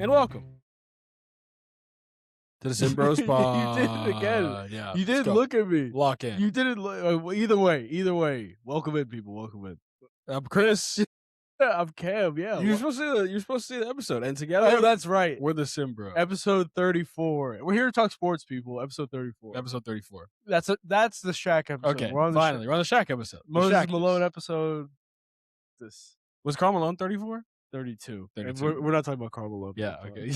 and welcome to the SimmBros Pod. You did it again. Yeah, you did look at me. Lock in. You didn't. Either way. Welcome in, people. Welcome in. I'm Chris. I'm Cam. Yeah. You're supposed to see the episode, and together. Oh, that's right. We're the SimmBros. Episode 34. We're here to talk sports, people. Episode 34. Episode 34. That's the Shaq episode. Okay. We're on Finally, we're on the Shaq episode. Moses Malone episode. This was Karl Malone 34. 32. 32. And we're not talking about Karl Malone. Yeah. Okay.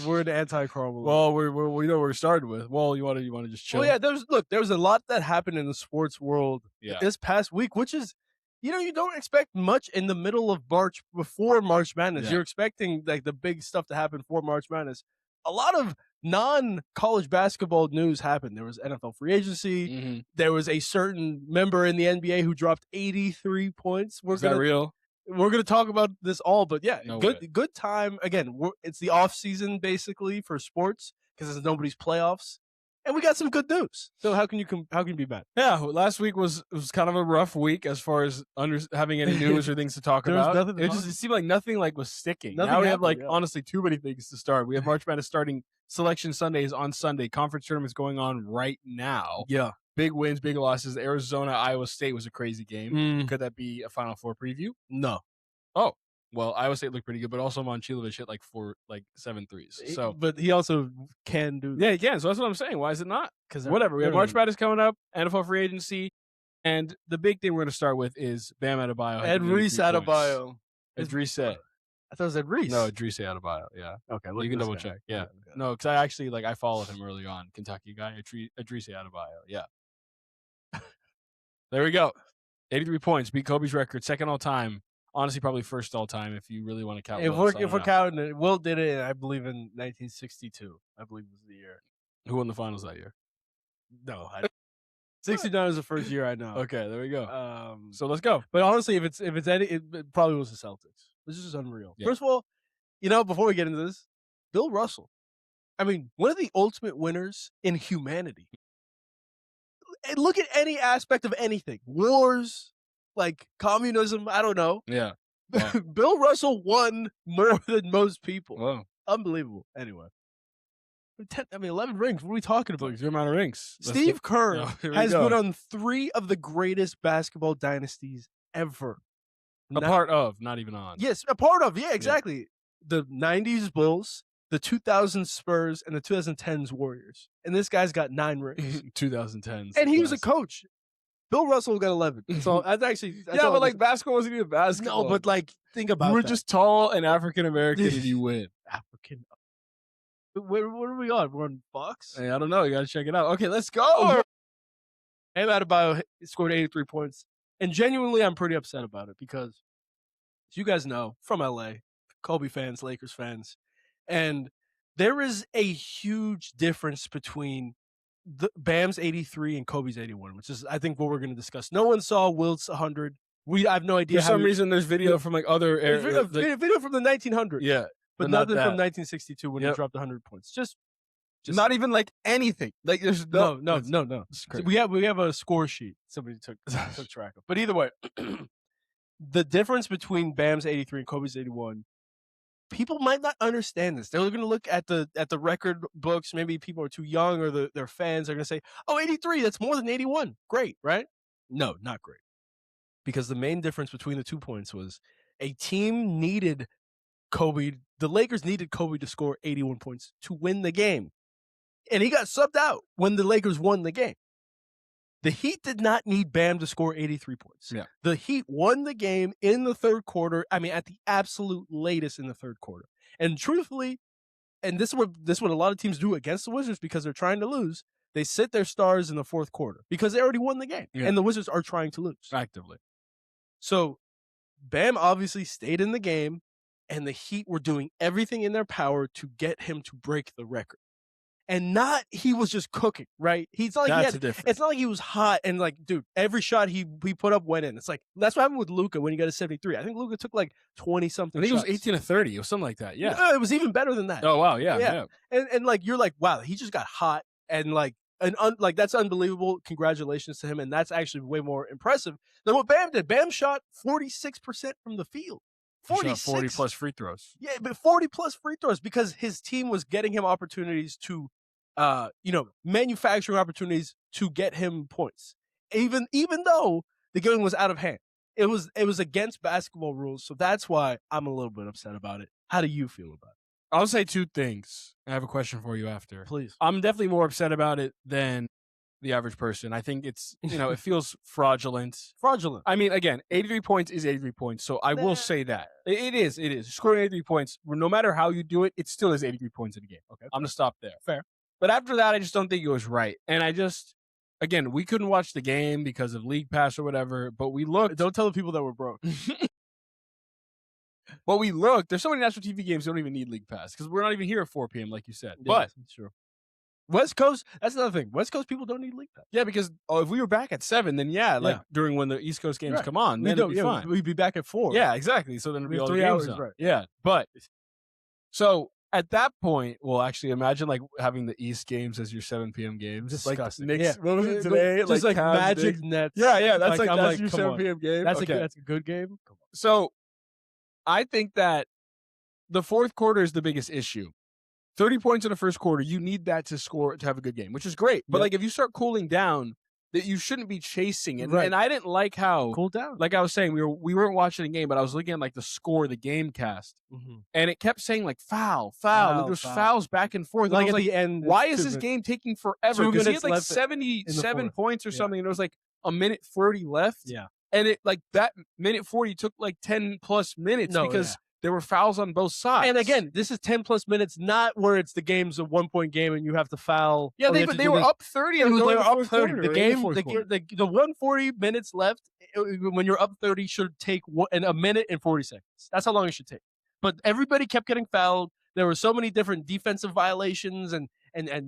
We're an anti-Karl Malone. Well, we know where we started with. Well, you want to just chill. Well, yeah. There was a lot that happened in the sports world this past week, which is, you don't expect much in the middle of March before March Madness. Yeah. You're expecting like the big stuff to happen for March Madness. A lot of non-college basketball news happened. There was NFL free agency. Mm-hmm. There was a certain member in the NBA who dropped 83 points. Is that real? We're going to talk about this all, but yeah, No good time. Again, it's the off season basically for sports because it's nobody's playoffs. And we got some good news. So how can you be mad? Yeah, last week was kind of a rough week as far as having any news or things to talk about. It seemed like nothing was sticking. Now we have honestly too many things to start. We have March Madness starting. Selection Sundays on Sunday. Conference tournaments going on right now. Yeah. Big wins, big losses. Arizona, Iowa State was a crazy game. Could that be a Final Four preview? No. Oh. Well, Iowa State looked pretty good, but also Momcilovic hit 7 threes. So, but he also can do that. Yeah, he can. So that's what I'm saying. Why is it not? Because whatever. We have March Madness coming up, NFL free agency, and the big thing we're going to start with is Bam Adebayo. Idris Adebayo. Idris. I thought it was Idris. No, Idris Adebayo. Yeah. Okay. You can double check. Yeah. Okay. No, because I actually I followed him early on. Kentucky guy, Idris Adebayo. Yeah. There we go. 83 points, beat Kobe's record, second all time. Honestly, probably first all time if you really want to count. If we're counting it, Will did it. I believe in 1962. I believe was the year. Who won the finals that year? No, 69 is the first year I know. Okay, there we go. So let's go. But honestly, if it's any, it probably was the Celtics. This is just unreal. Yeah. First of all, before we get into this, Bill Russell. I mean, one of the ultimate winners in humanity. Look at any aspect of anything. Wars, communism, I don't know. Yeah. Wow. Bill Russell won more than most people. Whoa. Unbelievable. Anyway. 11 rings. What are we talking about? What's your amount of rings? Steve Kerr has been on 3 of the greatest basketball dynasties ever. A part of, not even on. Yes, a part of. Yeah, exactly. Yeah. The 90s Bulls, the 2000s Spurs, and the 2010s Warriors. And this guy's got 9 rings. 2010s. And he was a coach. Bill Russell got 11. So that's actually... basketball wasn't even basketball. No, but think about it. You were just tall and African-American and you win. African. What are we on? We're on Fox? Hey, I don't know. You got to check it out. Okay, let's go. Bam Adebayo scored 83 points. And genuinely, I'm pretty upset about it because, as you guys know, from LA, Kobe fans, Lakers fans, and there is a huge difference between Bam's 83 and Kobe's 81, which is, I think, what we're going to discuss. No one saw Wilt's 100. I have no idea. For some reason, there's video from other areas. Video from the 1900s. Yeah. But nothing from 1962 when he dropped 100 points. Just not even anything. There's no. We have a score sheet somebody took track of. But either way, the difference between Bam's 83 and Kobe's 81, people might not understand this. They're going to look at the record books. Maybe people are too young or their fans are going to say, "Oh, 83, that's more than 81." Great, right? No, not great. Because the main difference between the 2 points was a team needed Kobe. The Lakers needed Kobe to score 81 points to win the game. And he got subbed out when the Lakers won the game. The Heat did not need Bam to score 83 points. Yeah. The Heat won the game in the third quarter. I mean, at the absolute latest in the third quarter. And truthfully, and this is what a lot of teams do against the Wizards because they're trying to lose. They sit their stars in the fourth quarter because they already won the game. Yeah. And the Wizards are trying to lose. Actively. So Bam obviously stayed in the game, and the Heat were doing everything in their power to get him to break the record. And he was just cooking, right? It's not like he was hot and dude, every shot he put up went in. It's that's what happened with Luka when he got a 73. I think Luka took 20 something. I think it was 18 to 30 or something like that. Yeah. No, it was even better than that. Oh wow, yeah. And you're wow, he just got hot and that's unbelievable. Congratulations to him, and that's actually way more impressive than what Bam did. Bam shot 46% from the field. 40 plus free throws. Yeah, but 40 plus free throws because his team was getting him opportunities to, manufacturing opportunities to get him points. Even though the game was out of hand, it was against basketball rules. So that's why I'm a little bit upset about it. How do you feel about it? I'll say two things. I have a question for you after. Please. I'm definitely more upset about it than the average person. I think it's, it feels fraudulent. Fraudulent. I mean, again, 83 points is 83 points. So I will say that. It is. Scoring 83 points, no matter how you do it, it still is 83 points in a game. Okay. I'm going to stop there. Fair. But after that, I just don't think it was right. And again, we couldn't watch the game because of League Pass or whatever, but we looked. Don't tell the people that we're broke. But we looked. There's so many national TV games that don't even need League Pass because we're not even here at 4 p.m. like you said. Yeah, but that's true. West Coast, that's another thing. West Coast people don't need League Pass. Yeah, because if we were back at 7, then during when the East Coast games come on, then it'd be fine. We'd be back at 4. Yeah, exactly. So then it'd be all 3 hours, right? Yeah, but so at that point, well, actually, imagine having the East games as your 7 p.m. games. Disgusting. Like Knicks, what was it today? Just like Cavs, Magic Knicks. Nets. Yeah, that's that's your 7 p.m. game. That's a good game. Come on. So I think that the fourth quarter is the biggest issue. 30 points in the first quarter, you need that to have a good game, which is great. But if you start cooling down, that you shouldn't be chasing it. Right. And I didn't like how cool down. Like I was saying, we weren't watching the game, but I was looking at the score, the game cast, and it kept saying foul. There's fouls back and forth. Like and at the end, why is this game taking forever? Because he had 77 points or something, and there was a minute 30 left. Yeah, and it that minute 40 took 10 plus minutes because. There were fouls on both sides. And again, this is 10 plus minutes, not where it's the game's a 1-point game and you have to foul. Yeah, they were up 30 and they were up 30. Quarter, the game, the 140 minutes left, when you're up 30, should take a minute and 40 seconds. That's how long it should take. But everybody kept getting fouled. There were so many different defensive violations and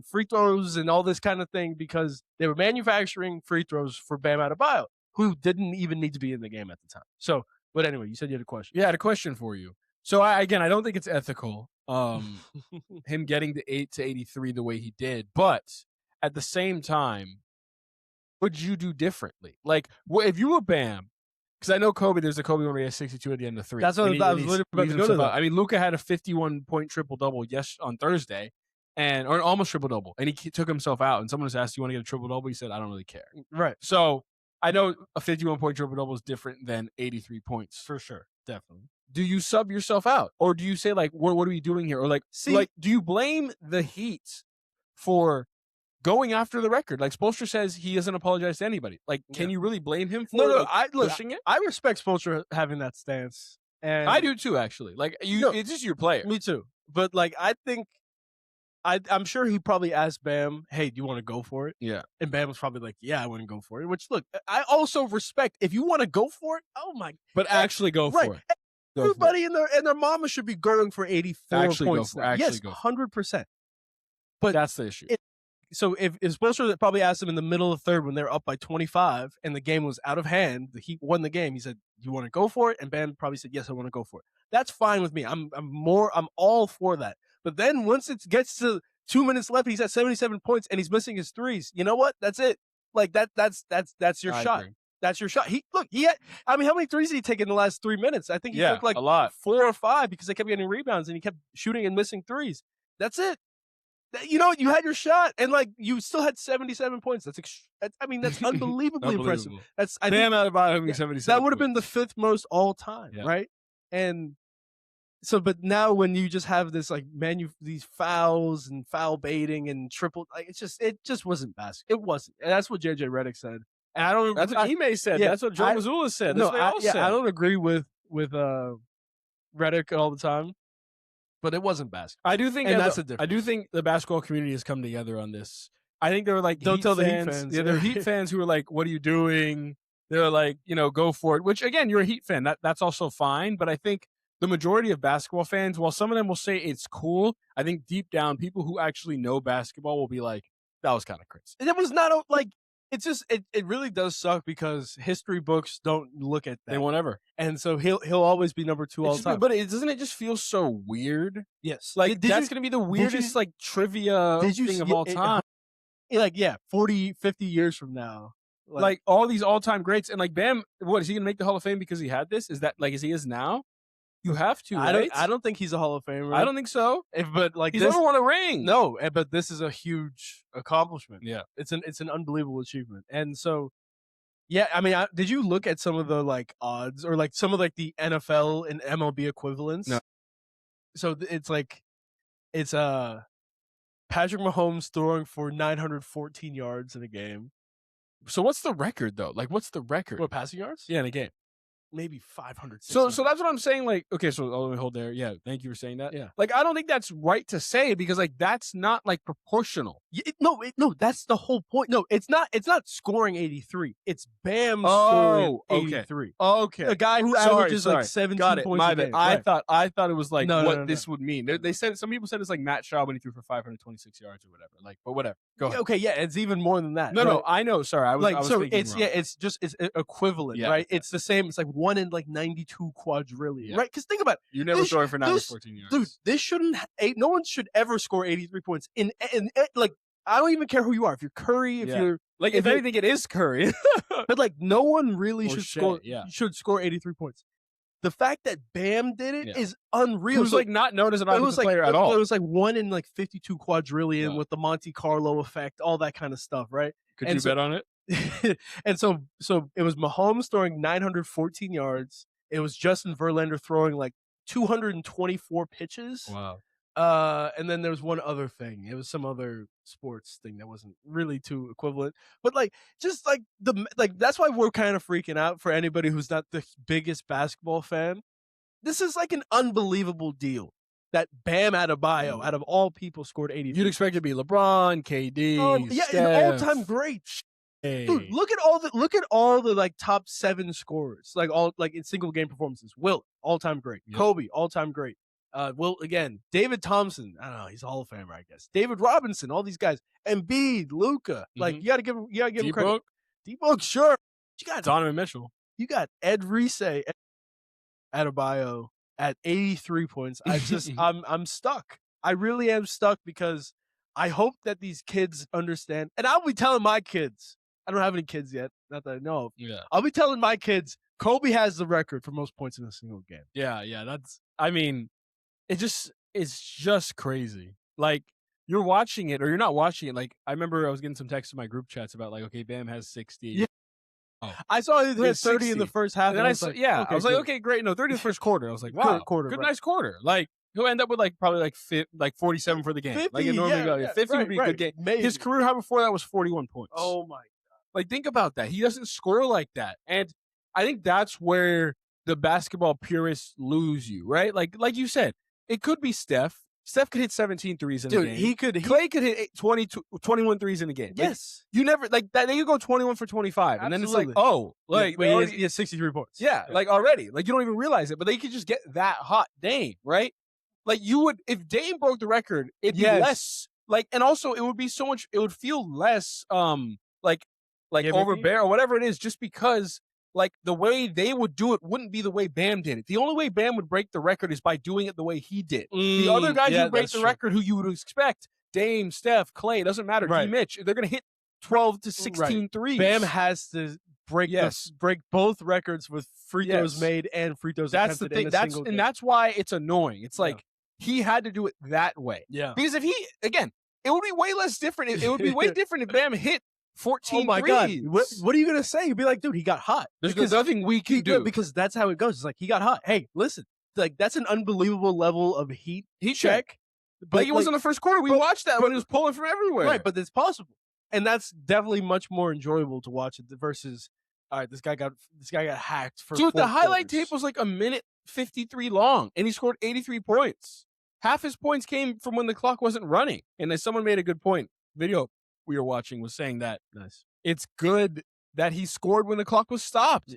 free throws and all this kind of thing because they were manufacturing free throws for Bam Adebayo, who didn't even need to be in the game at the time. So, but anyway, you said you had a question. Yeah, I had a question for you. So I don't think it's ethical, him getting the 8 to 83 the way he did. But at the same time, would you do differently? If you were Bam, because I know Kobe, there's a Kobe one where he has 62 at the end of 3. That's what I was literally about to go to that. I mean, Luka had a 51-point triple-double on Thursday, or almost triple-double, and he took himself out. And someone just asked, "You want to get a triple-double?" He said, "I don't really care." Right. So I know a 51-point triple-double is different than 83 points. For sure. Definitely. Do you sub yourself out? Or do you say, what are we doing here? Or, do you blame the Heat for going after the record? Spoelstra says he doesn't apologize to anybody. Can you really blame him for pushing it? I respect Spoelstra having that stance. And I do too, actually. It's just your player. Me too. But, I think I'm sure he probably asked Bam, "Hey, do you want to go for it?" Yeah. And Bam was probably like, "Yeah, I want to go for it." Which, look, I also respect if you want to go for it. Oh my! But actually go for it. Everybody and their mama should be going for 84 points. Yes, 100%. But that's the issue. So if Spoelstra probably asked him in the middle of the third when they're up by 25 and the game was out of hand, the Heat won the game. He said, "You want to go for it?" And Bam probably said, "Yes, I want to go for it." That's fine with me. I'm all for that. But then once it gets to 2 minutes left, he's at 77 points and he's missing his threes. You know what? That's it. That's your shot. Agree. That's your shot. He had, how many threes did he take in the last 3 minutes? I think he took a lot. 4 or 5 because they kept getting rebounds and he kept shooting and missing threes. That's it. You had your shot and you still had 77 points. That's unbelievably impressive. Bam Adebayo having 77. That would have been the 5th most all time, right? And so, but now when you just have this these fouls and foul baiting and triple, it just wasn't basketball. It wasn't, and that's what JJ Redick said. And I don't. That's what Ime said. Yeah, that's what Joe Mazzulla said. No, I don't agree with Redick all the time, but it wasn't basketball. I do think, and that's the difference. I do think the basketball community has come together on this. I think they were don't Heat tell fans. The Heat fans. Yeah, they're Heat fans who were like, "What are you doing?" They're like, go for it. Which again, you're a Heat fan. That's also fine. But I think the majority of basketball fans, while some of them will say it's cool, I think deep down, people who actually know basketball will be like, "That was kind of crazy." It was not it's just it really does suck because history books don't look at that. They won't ever. And so he'll always be number 2 all the time. But doesn't it just feel so weird? Yes. That's going to be the weirdest trivia thing of all time. 40, 50 years from now. All these all-time greats. And Bam, what, is he going to make the Hall of Fame because he had this? Is that as he is now? You have to. I don't think he's a Hall of Famer. I don't think so. But like he's never won a ring. No, but this is a huge accomplishment. Yeah, it's an unbelievable achievement. And so, yeah, I mean, did you look at some of the like odds or like some of like the NFL and MLB equivalents? No. So it's Patrick Mahomes throwing for 914 yards in a game. So what's the record though? Like, what's the record? What, passing yards? Yeah, in a game. Maybe 500. So that's what I'm saying. Like, okay, so let me hold there. Yeah, thank you for saying that. Yeah, like I don't think that's right to say because like that's not like proportional. No, that's the whole point. No, it's not scoring 83. It's Bam scoring 83. Okay, a guy who averages like 17 points a game. I thought it was like this would mean. They said some people said it's like Matt Schaub when he threw for 526 yards or whatever. Like, but whatever. Go ahead. Okay, yeah, it's even more than that. No, I know. Sorry, I was so thinking it's wrong. it's equivalent, right? Yeah. It's the same. It's like 1 in like 92 quadrillion, right? Because think about it. You never throwing for 914 yards, dude. This shouldn't. No one should ever score 83 points in like. I don't even care who you are. If you're Curry, if you're like, if anything, it is Curry. But like, no one really should score. Should score 83 points. The fact that Bam did it is unreal. He was like not known as an offensive player at all. It was like 1 in like 52 quadrillion with the Monte Carlo effect, all that kind of stuff, right? Could you bet on it? And so it was Mahomes throwing 914 yards. It was Justin Verlander throwing like 224 pitches. Wow. And then there was one other thing. It was some other sports thing that wasn't really too equivalent. But like, just like that's why we're kind of freaking out for anybody who's not the biggest basketball fan. This is like an unbelievable deal that Bam Adebayo, out of all people, scored 80. You'd expect it to be LeBron, KD, Steph. An all-time great. Hey. Dude, look at all the like top 7 scorers, like all like in single game performances. Will, all-time great. Yep. Kobe, all-time great. Will again, David Thompson, I don't know, he's a Hall of Famer, I guess. David Robinson, all these guys. Embiid, Luka. Like you gotta give him credit. D-Book, sure. You got Donovan Mitchell. You got Ed Reese Adebayo at 83 points. I'm stuck. I really am stuck because I hope that these kids understand, and I'll be telling my kids. I don't have any kids yet, not that I know of. Yeah. I'll be telling my kids Kobe has the record for most points in a single game. Yeah, that's I mean, it's just crazy. Like, you're watching it or you're not watching it. Like, I remember I was getting some texts in my group chats about like, okay, Bam has 60. Yeah. Oh. I saw he had 30 60. In the first half. And then I was like, I was like, okay, great. No, 30 in the first quarter. I was like, wow, good, nice quarter. Like, he'll end up with like probably like 47 for the game. 50, like it normally goes. 50 would be a good game. Maybe. His career high before that was 41 points. Oh my God. Like, think about that. He doesn't score like that. And I think that's where the basketball purists lose you, right? Like you said, it could be Steph. Steph could hit 17 threes in a game. Clay could hit 21 threes in a game. Yes. Like, you never, like, that. They could go 21 for 25. And then it's like, oh, like, he has 63 points. Yeah, like already. Like, you don't even realize it. But they could just get that hot Dame, right? Like, you would, if Dame broke the record, it'd be less, like, and also it would be so much, it would feel less, like overbearing or whatever it is, just because, like, the way they would do it wouldn't be the way Bam did it. The only way Bam would break the record is by doing it the way he did. The other guys who break the record, who you would expect, Dame, Steph, Clay, doesn't matter, D. Mitch, they're going to hit 12 to 16 threes. Bam has to break both records with free throws made and free throws attempted. That's the thing. That's why it's annoying. It's like he had to do it that way. Yeah. Because if he, again, it would be way less different. It would be way different if Bam hit 14 Oh my threes. God. What are you going to say? You'd be like, dude, he got hot. There's nothing we can do. Because that's how it goes. It's like, he got hot. Hey, listen, like, that's an unbelievable level of heat check. But like, it was in the first quarter. We watched that when he was pulling from everywhere. Right, but it's possible. And that's definitely much more enjoyable to watch it versus, all right, this guy got hacked for Dude, the highlight tape was like a minute 53 long, and he scored 83 points. Half his points came from when the clock wasn't running. And then someone made a good point. Video we were watching was saying that it's good that he scored when the clock was stopped.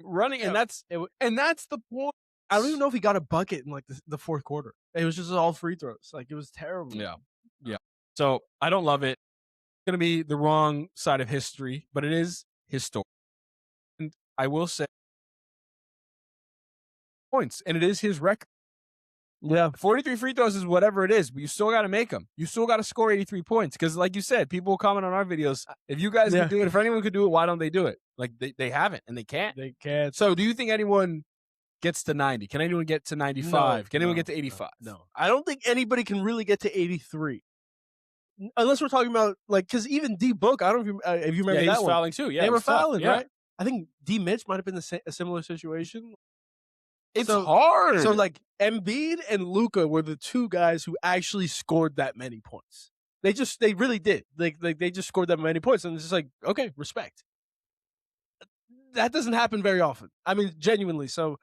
Running, and that's the point. I don't even know if he got a bucket in like the fourth quarter. It was just all free throws. Like, it was terrible. Yeah. So I don't love it. It's going to be the wrong side of history, but it is historic. And I will say points, and it is his record. Yeah. 43 free throws is whatever it is, but you still got to make them. You still got to score 83 points because, like you said, people will comment on our videos. If you guys can do it, if anyone could do it, why don't they do it? Like, they haven't, and they can't. They can't. So do you think anyone gets to 90? Can anyone get to 95? Can anyone get to 85? No. I don't think anybody can really get to 83. Unless we're talking about, like, because even D Book, I don't know if you remember that one. He was fouling too. Yeah, they were fouling, right? I think D Mitch might have been a similar situation. It's hard. So, like, Embiid and Luka were the two guys who actually scored that many points. They really did. They just scored that many points, and it's just like, okay, respect. That doesn't happen very often. I mean, genuinely. So,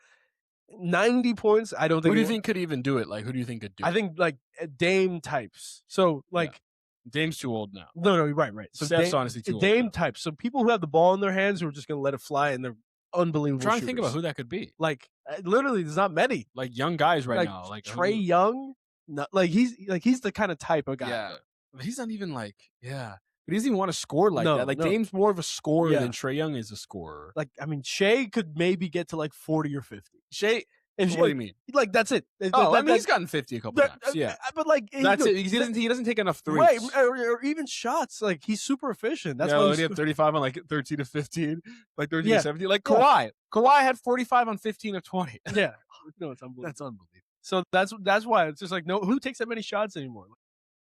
90 points, I don't think. Who do you think could even do it? Like, who do you think could do it? I think, like, Dame types. So, like. Dame's too old now. No, right. So Steph's honestly too old. Dame types. So people who have the ball in their hands who are just going to let it fly, and they're unbelievable. I'm trying to think about who that could be. Like, literally, there's not many. Like young guys right now. Like Trae Young. Not, he's the kind of type of guy. Yeah, but he's not even like But he doesn't even want to score like that. Like Dame's more of a scorer than Trae Young is a scorer. Like, I mean, Shea could maybe get to like 40 or 50. Shea. What do you mean? Like, that's it. He's gotten 50 a couple times. Yeah, but like that's it. He doesn't take enough threes, right? Or even shots. Like, he's super efficient. That's why he had 35 on like 13 to 15, like 13 to 17. Like Kawhi had 45 on 15 of 20. Yeah, no, it's unbelievable. That's unbelievable. So that's why it's just like, no, who takes that many shots anymore?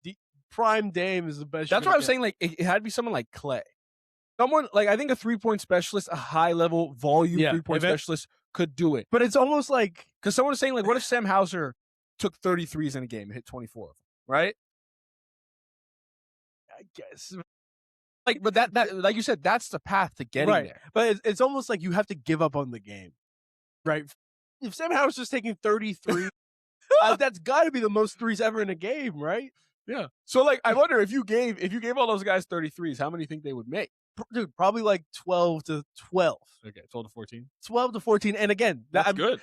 Like, Prime Dame is the best. That's why I'm saying, like, it had to be someone like Clay. Someone like, I think a 3-point specialist, a high level volume 3-point specialist could do it. But it's almost like, because someone was saying, like, what if Sam Hauser took 33s in a game and hit 24 of them, right? I guess. Like, but that like you said, that's the path to getting there. But it's almost like you have to give up on the game, right? If Sam Hauser's taking 33, that's got to be the most threes ever in a game, right? Yeah. So, like, I wonder if you gave all those guys 33s, how many do you think they would make? Dude, probably like 12 to 12. Okay, 12 to 14. 12 to 14. And again, that's good.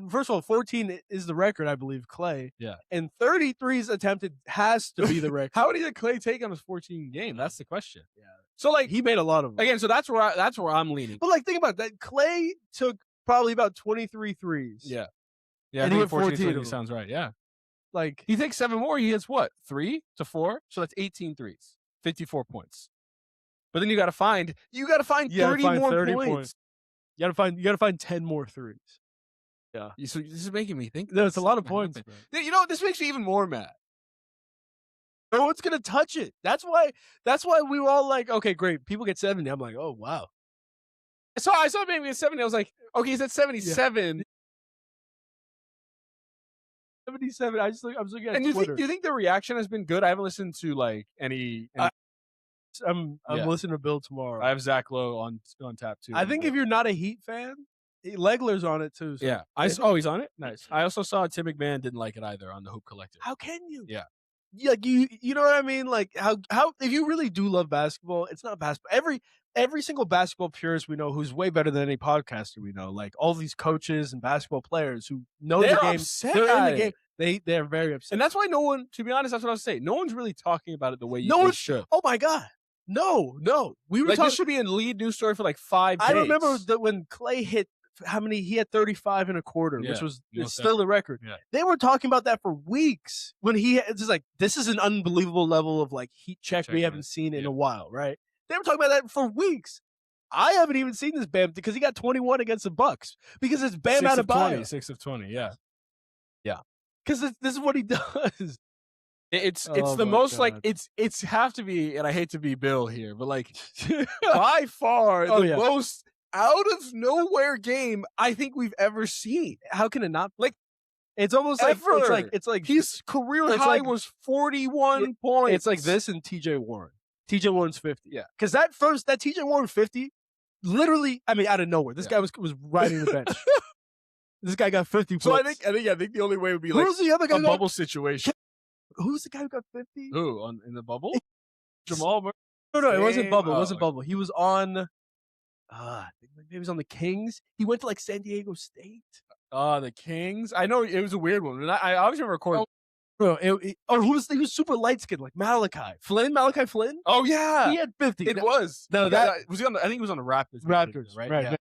First of all, 14 is the record, I believe, Clay. Yeah. And 33s attempted has to be the record. How many did Clay take on his 14 game? That's the question. Yeah. So, like, he made a lot of them. Again, so that's where I'm leaning. But, like, think about that. Clay took probably about 23 threes. Yeah. Yeah, and I he think 14 sounds right. Yeah. Like, he takes 7 more. He hits what? 3 to 4. So that's 18 threes. 54 points. But then you got to find 30 more points. You got to find 10 more threes. Yeah. So this is making me think. No, it's a lot of points. You know, this makes me even more mad. No one's going to touch it. That's why we were all like, okay, great. People get 70. I'm like, oh, wow. So I saw maybe at 70. I was like, okay, he's at 77. Yeah. 77. I'm just looking at Twitter. Do you think the reaction has been good? I haven't listened to like any I'm listening to Bill tomorrow. I have Zach Lowe on tap too. I think if you're not a Heat fan, Legler's on it too. So. Yeah. He's on it? Nice. I also saw Tim McMahon didn't like it either on the Hoop Collective. How can you? Yeah. Like, you know what I mean? Like, how if you really do love basketball, it's not basketball. Every single basketball purist we know who's way better than any podcaster we know, like all these coaches and basketball players who know the game. They're in the game. They're very upset. And that's why no one, to be honest, that's what I was saying. No one's really talking about it the way you should. Oh my God. No. We were like, this should be a lead news story for like 5 days. I remember that when Clay hit he had 35 in a quarter, which was still the record. Yeah. They were talking about that for weeks when it's just like, this is an unbelievable level of like heat check we haven't seen in a while, right? They were talking about that for weeks. I haven't even seen this Bam because he got 21 against the Bucks because it's Bam Adebayo. 6 of 20, yeah. Yeah. Because this is what he does. It's the most God. Like it's have to be, and I hate to be Bill here, but like by far the most out of nowhere game I think we've ever seen. How can it not? Like, it's almost like it's like his career high was 41 points. It's like this and TJ Warren. TJ Warren's 50. Yeah. Because that TJ Warren 50, literally, I mean, out of nowhere. This guy was riding the bench. This guy got 50 points. So I think the only way would be like the other guy a bubble situation. Who's the guy who got 50? Who in the bubble? Jamal Murray? No, it wasn't bubble. It wasn't bubble. He was on. I think maybe he was on the Kings. He went to like San Diego State. The Kings. I know it was a weird one. And I obviously recorded. He was super light skinned, like Malachi Flynn. Oh yeah, he had 50. It was no that was he on. I think he was on the Raptors. Right? Yeah.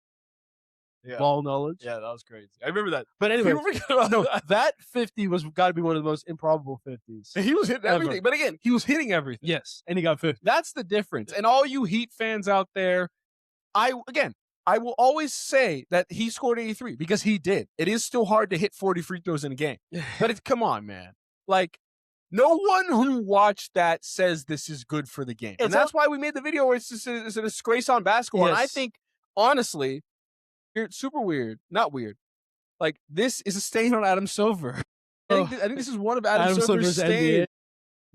Yeah. Ball knowledge. Yeah, that was crazy. I remember that. But anyway, that 50 was got to be one of the most improbable 50s. He was hitting everything. But again, he was hitting everything. Yes, and he got 50. That's the difference. And all you Heat fans out there, I I will always say that he scored 83 because he did. It is still hard to hit 40 free throws in a game. But come on, man. Like, no one who watched that says this is good for the game. And that's why we made the video where it's a disgrace on basketball. Yes. And I think, honestly, it's super weird. Not weird. Like, this is a stain on Adam Silver. I think this is one of Adam Silver's stains.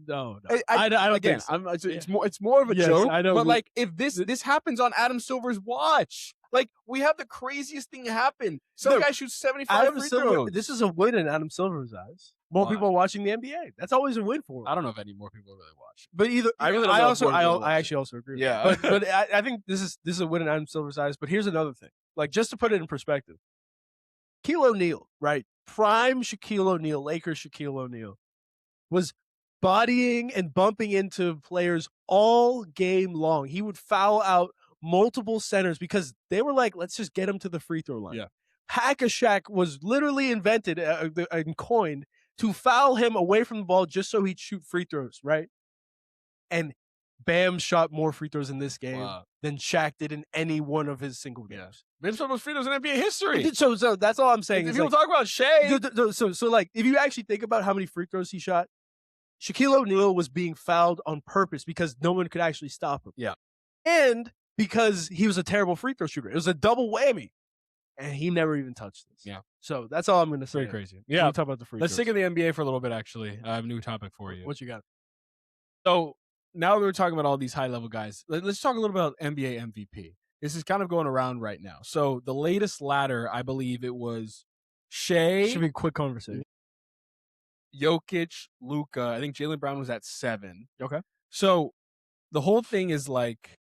No. I don't think so. It's more of a joke. But like, if this happens on Adam Silver's watch, like, we have the craziest thing happen. Some guy shoots 75 free throws. This is a win in Adam Silver's eyes. More people are watching the NBA. That's always a win for him. I don't know if any more people really watch. But I actually also agree. Yeah. But I think this is a win in Adam Silver's eyes. But here's another thing. Like, just to put it in perspective, Shaquille O'Neal, right? Prime Shaquille O'Neal, Lakers Shaquille O'Neal, was bodying and bumping into players all game long. He would foul out multiple centers because they were like, let's just get him to the free throw line. Yeah. Hack-a-Shaq was literally invented and coined to foul him away from the ball just so he'd shoot free throws, right? And Bam shot more free throws in this game than Shaq did in any one of his single games. Bam shot most free throws in NBA history. So that's all I'm saying. If people talk about Shea. So like, if you actually think about how many free throws he shot, Shaquille O'Neal was being fouled on purpose because no one could actually stop him. Yeah. And because he was a terrible free throw shooter. It was a double whammy. And he never even touched this. Yeah. So that's all I'm going to say. Very crazy. Yeah. Talk about the free Let's throws. stick in the NBA for a little bit, actually. I have a new topic for you. What you got? So now that we're talking about all these high-level guys, let's talk a little about NBA MVP. This is kind of going around right now. So the latest ladder, I believe it was Shea. Should be a quick conversation. Jokic, Luka. I think Jaylen Brown was at 7. Okay. So the whole thing is like,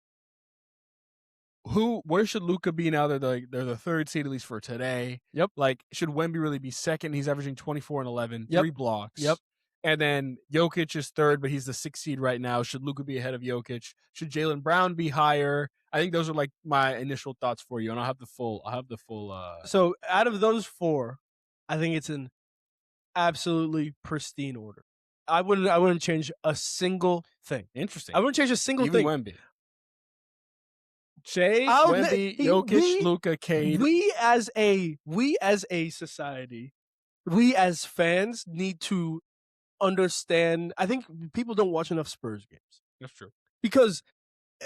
where should Luka be now? They're the third seed, at least for today. Yep. Like, should Wemby really be second? He's averaging 24 and 11, 3 blocks. Yep. And then Jokic is third, but he's the 6th seed right now. Should Luka be ahead of Jokic? Should Jaylen Brown be higher? I think those are like my initial thoughts for you, and I'll have the full. So out of those 4, I think it's an absolutely pristine order. I wouldn't change a single thing. Interesting. I wouldn't change a single Even thing. Wemby. Shea, Wemby, Jokic, Luka, Cade. We as a society, we as fans need to understand. I think people don't watch enough Spurs games. That's true. Because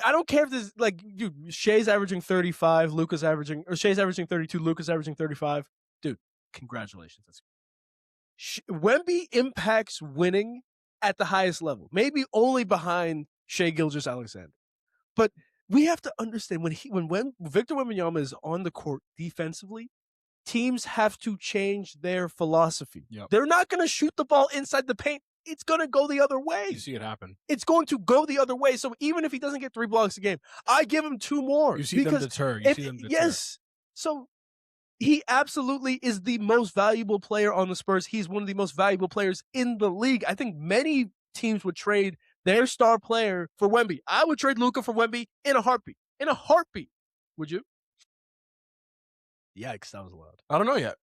I don't care if this, like, dude, Shea's averaging 35, Shea's averaging 32, Luka's averaging 35. Dude, congratulations. Wemby impacts winning at the highest level, maybe only behind Shai Gilgeous-Alexander. But we have to understand when Victor Wembanyama is on the court defensively, teams have to change their philosophy. Yep. They're not going to shoot the ball inside the paint. It's going to go the other way. You see it happen. It's going to go the other way. So even if he doesn't get 3 blocks a game, I give him 2 more. You see them deter. Yes. So he absolutely is the most valuable player on the Spurs. He's one of the most valuable players in the league. I think many teams would trade their star player for Wemby. I would trade Luka for Wemby in a heartbeat. In a heartbeat. Would you? Yikes, that was loud. I don't know yet.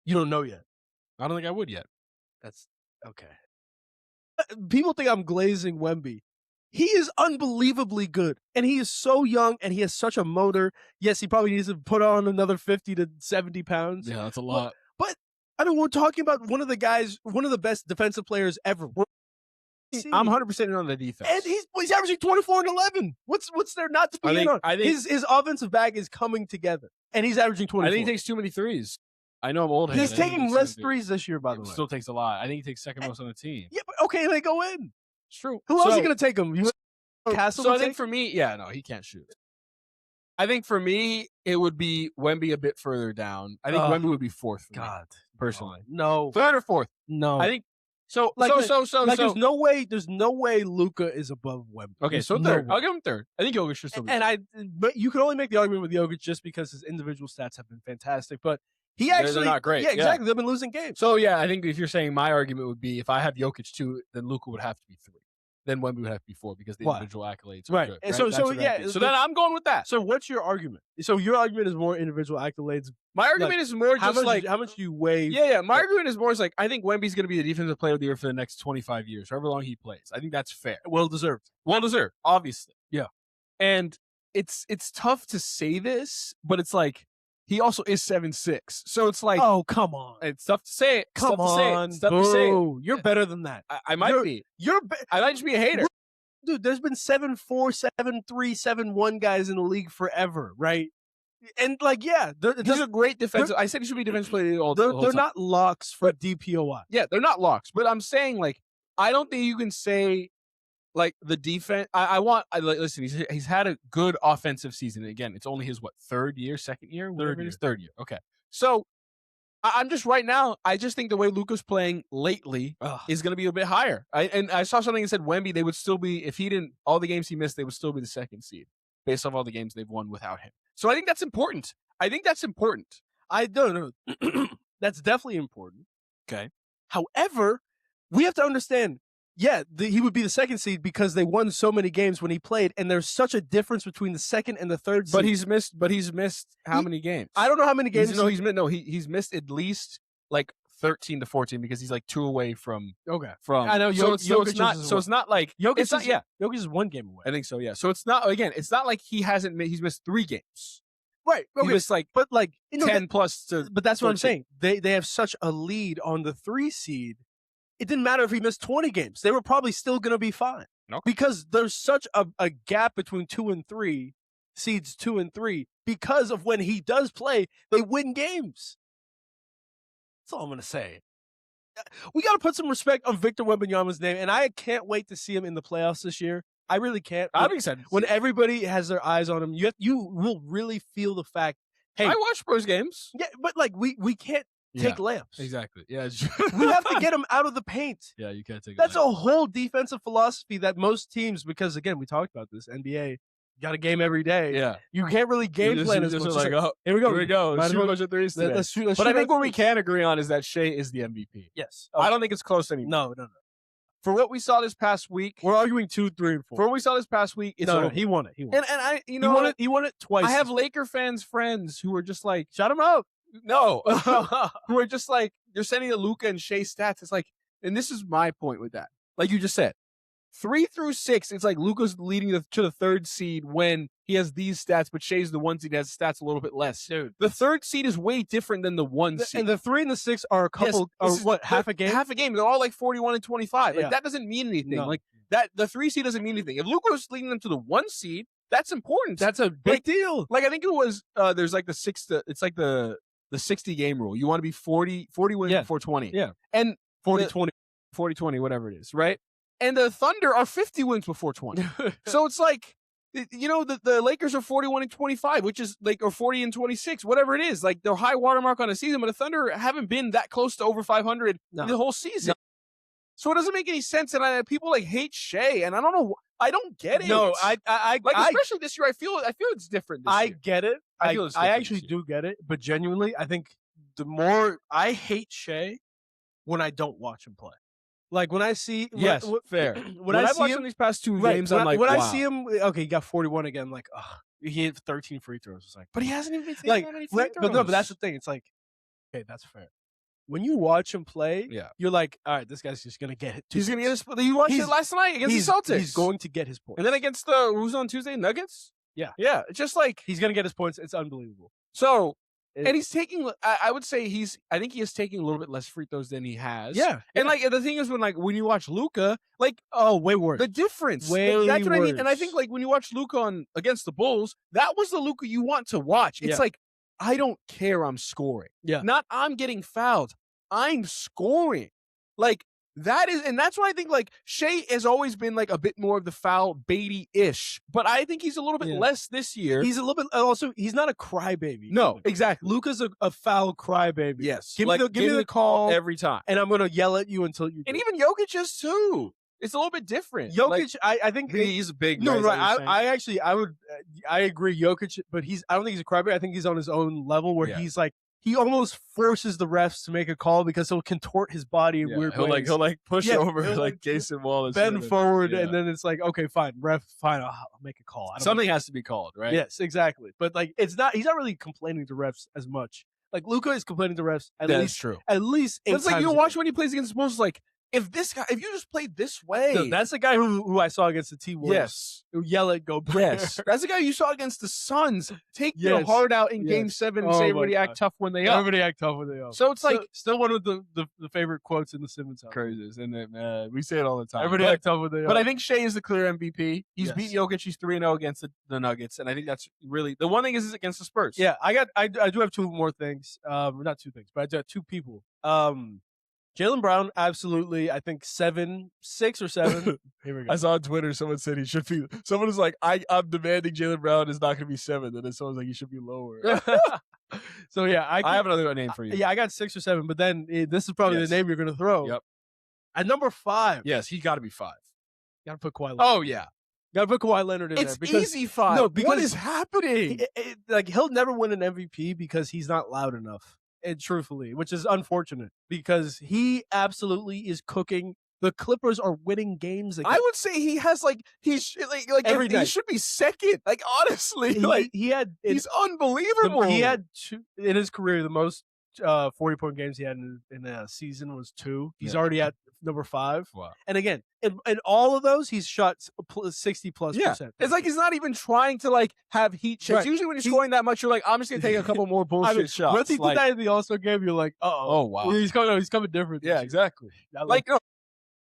You don't know yet? I don't think I would yet. That's okay. People think I'm glazing Wemby. He is unbelievably good, and he is so young, and he has such a motor. Yes, he probably needs to put on another 50 to 70 pounds. Yeah, that's a lot. But I mean, we're talking about one of the best defensive players ever. I'm 100% in on the defense. And he's averaging 24 and 11. What's there not to be in on? I think his offensive bag is coming together, and he's averaging 24. I think he takes too many threes. I know I'm old. He's taking less threes this year, by the way. Still takes a lot. I think he takes second most on the team. Yeah, but okay, they go in. It's true. Who else is going to take him? Castle? So I think for me, he can't shoot. I think for me, it would be Wemby a bit further down. I think Wemby would be 4th. God, personally, no. 3rd or 4th. No, I think so. There's no way Luka is above Wemby. Okay, so 3rd. I'll give him 3rd. I think Jokic should still be. But you can only make the argument with Jokic just because his individual stats have been fantastic. But he actually, they're not great. Yeah, exactly. They've been losing games. So yeah, I think if you're saying my argument would be if I have Jokic 2, then Luka would have to be 3. Then Wemby would have to be 4 because the individual accolades are good. Right? So then I'm going with that. So what's your argument? So your argument is more individual accolades. My argument is more just how much do you weigh? Yeah. My argument is more like I think Wemby's going to be the defensive player of the year for the next 25 years, however long he plays. I think that's fair. Well deserved, obviously. Yeah. And it's tough to say this, but it's like he also is 7'6", so it's like, oh come on, it's tough to say it. Come on, boo. You're better than that. I might be. I might just be a hater. Dude, there's been 7'4", 7'3", 7'1" guys in the league forever, right? And like, yeah, he's a great defensive. I said he should be defensive player all the They're not locks for DPOY. Yeah, they're not locks. But I'm saying, like, I don't think you can say, like, the defense. Listen, he's had a good offensive season. Again, it's only his second year? Third year. Okay. So I'm just right now, I just think the way Luka's playing lately is going to be a bit higher. I saw something that said Wemby, they would still be, if he didn't, all the games he missed, they would still be the second seed based off all the games they've won without him. So I think that's important. I don't know. That's definitely important. Okay. However, we have to understand, he would be the second seed because they won so many games when he played, and there's such a difference between the second and the third seed. But he's missed how many games? I don't know how many games. He's missed at least like 13 to 14 because he's like 2 away from. Okay. I know. It's not like Jokic is 1 game away. I think so. Yeah. So it's not like he's missed 3 games. Right. Okay. He missed 10 plus. But that's what I'm saying. They have such a lead on the 3 seed. It didn't matter if he missed 20 games. They were probably still going to be fine. Okay. Because there's such a gap between 2 and 3, seeds 2 and 3, because of when he does play, they win games. That's all I'm going to say. We got to put some respect on Victor Wembanyama's name, and I can't wait to see him in the playoffs this year. I really can't. I'm excited. When everybody has their eyes on him, you will really feel the fact, hey. I watch Spurs games. Yeah, but like we can't take layups. Exactly. Yeah. We have to get him out of the paint. Yeah, you can't take That's a whole defensive philosophy that most teams, because again, we talked about this, NBA, got a game every day. Yeah. You can't really game plan as much. Like, here we go. Let's shoot a bunch of threes today. But I think what we can agree on is that Shea is the MVP. Yes. I don't think it's close anymore. No. For what we saw this past week, we're arguing 2, 3, and 4. For what we saw this past week, it's no, he won it. And I, he won it twice. I have Laker friends who are just like, shut him out. No, who are just like, you're sending the Luka and Shea stats. It's like, and this is my point with that. Like you just said, 3 through 6, it's like Luka's leading to the 3rd seed when he has these stats, but Shea's the 1 seed that has stats a little bit less. Dude, the 3rd seed is way different than the 1 seed. And the 3 and the 6 are a couple. Half a game? Half a game. They're all like 41 and 25. Like that doesn't mean anything. No. Like that, the 3 seed doesn't mean anything. If Luka's leading them to the 1 seed, that's important. That's a big deal. Like I think it was. There's like it's like the 60 game rule. You want to be 40 wins before 20. Yeah. And 40-20, whatever it is, right? And the Thunder are 50 wins before 20. So it's like, the Lakers are 41 and 25, which is like, or 40 and 26, whatever it is. Like their high watermark on a season, but the Thunder haven't been that close to over 500 the whole season. No. So it doesn't make any sense. And people like hate Shea, and I don't know. I don't get it. No, especially this year. I feel it's different. This year. Get it. I actually do get it, but genuinely, I think the more I hate Shea when I don't watch him play. Like when I see, fair. When I watch him these past 2 games, I'm like, when wow. I see him, okay, he got 41 again. I'm like, he hit 13 free throws. It's like, but he hasn't even taken that many free throws. But that's the thing. It's like, okay, that's fair. When you watch him play, you're like, all right, this guy's just gonna get it. He's gonna get his. You watched it last night against the Celtics. He's going to get his points. And then against who's on Tuesday, Nuggets. Yeah. It's just like he's gonna get his points. It's unbelievable. So. And he's taking. I would say I think he is taking a little bit less free throws than he has. Yeah. And like the thing is when you watch Luka, like way worse. The difference. Way that's what worse. I mean. And I think like when you watch Luka against the Bulls, that was the Luka you want to watch. It's like I don't care. I'm scoring. Yeah. Not I'm getting fouled. I'm scoring. Like. That is, and that's why I think like Shea has always been like a bit more of the foul baity-ish, but I think he's a little bit less this year. He's a little bit also. He's not a crybaby. No, exactly. Luka's a foul crybaby. Yes, give me the call every time, and I'm gonna yell at you until you. And even Jokic is too. It's a little bit different. Jokic, I think he's a big. No, right. I agree. Jokic, but I don't think he's a crybaby. I think he's on his own level where he's like. He almost forces the refs to make a call because he'll contort his body in weird ways. He'll push over like Jason Wallace, bend forward, and then it's like, okay, fine, ref, fine, I'll make a call. Something has to be called, right? Yes, exactly. But like, he's not really complaining to refs as much. Like Luka is complaining to refs at least. True. At least 8 times. It's like watch when he plays against the Bulls. Like if you just played this way. No, that's the guy who I saw against the T-Wolves. Yes. Who yell at Go Bear. Yes. That's the guy you saw against the Suns. Take your heart out in Game 7 and say everybody act tough when they up. Everybody act tough when they up. So it's like still one of the favorite quotes in the Simmons house. Crazy, isn't it, man? We say it all the time. Everybody act tough when they up. But I think Shea is the clear MVP. He's beaten Jokic. He's 3-0 against the Nuggets. And I think that's really the one thing is against the Spurs. Yeah, I do have two more things. Not two things, but I do have two people. Jaylen Brown, absolutely. I think 6 or 7. Here we go. I saw on Twitter someone said he should be. Someone was like, I'm demanding Jaylen Brown is not going to be 7. And then someone's like, he should be lower. So, yeah. I have another name for you. Yeah, I got 6 or 7. But then this is probably the name you're going to throw. Yep. At number 5. Yes, he got to be 5. Got to put Kawhi Leonard. Oh, yeah. Got to put Kawhi Leonard in there. It's easy 5. No, because what is happening? He'll never win an MVP because he's not loud enough. And truthfully, which is unfortunate because he absolutely is cooking. The Clippers are winning games again. I would say he has he's every night. He should be second. Like honestly, he's unbelievable. He had 2 in his career. The most 40-point games he had in a season was 2. He's already at number 5. Wow. And again, in all of those, he's shot 60+%. It's like he's not even trying to have heat checks. Right. Usually when you're scoring that much, you're like, I'm just gonna take a couple more bullshit shots. Once he did that in the All-Star game, you're like, oh wow, he's coming different. Yeah, exactly.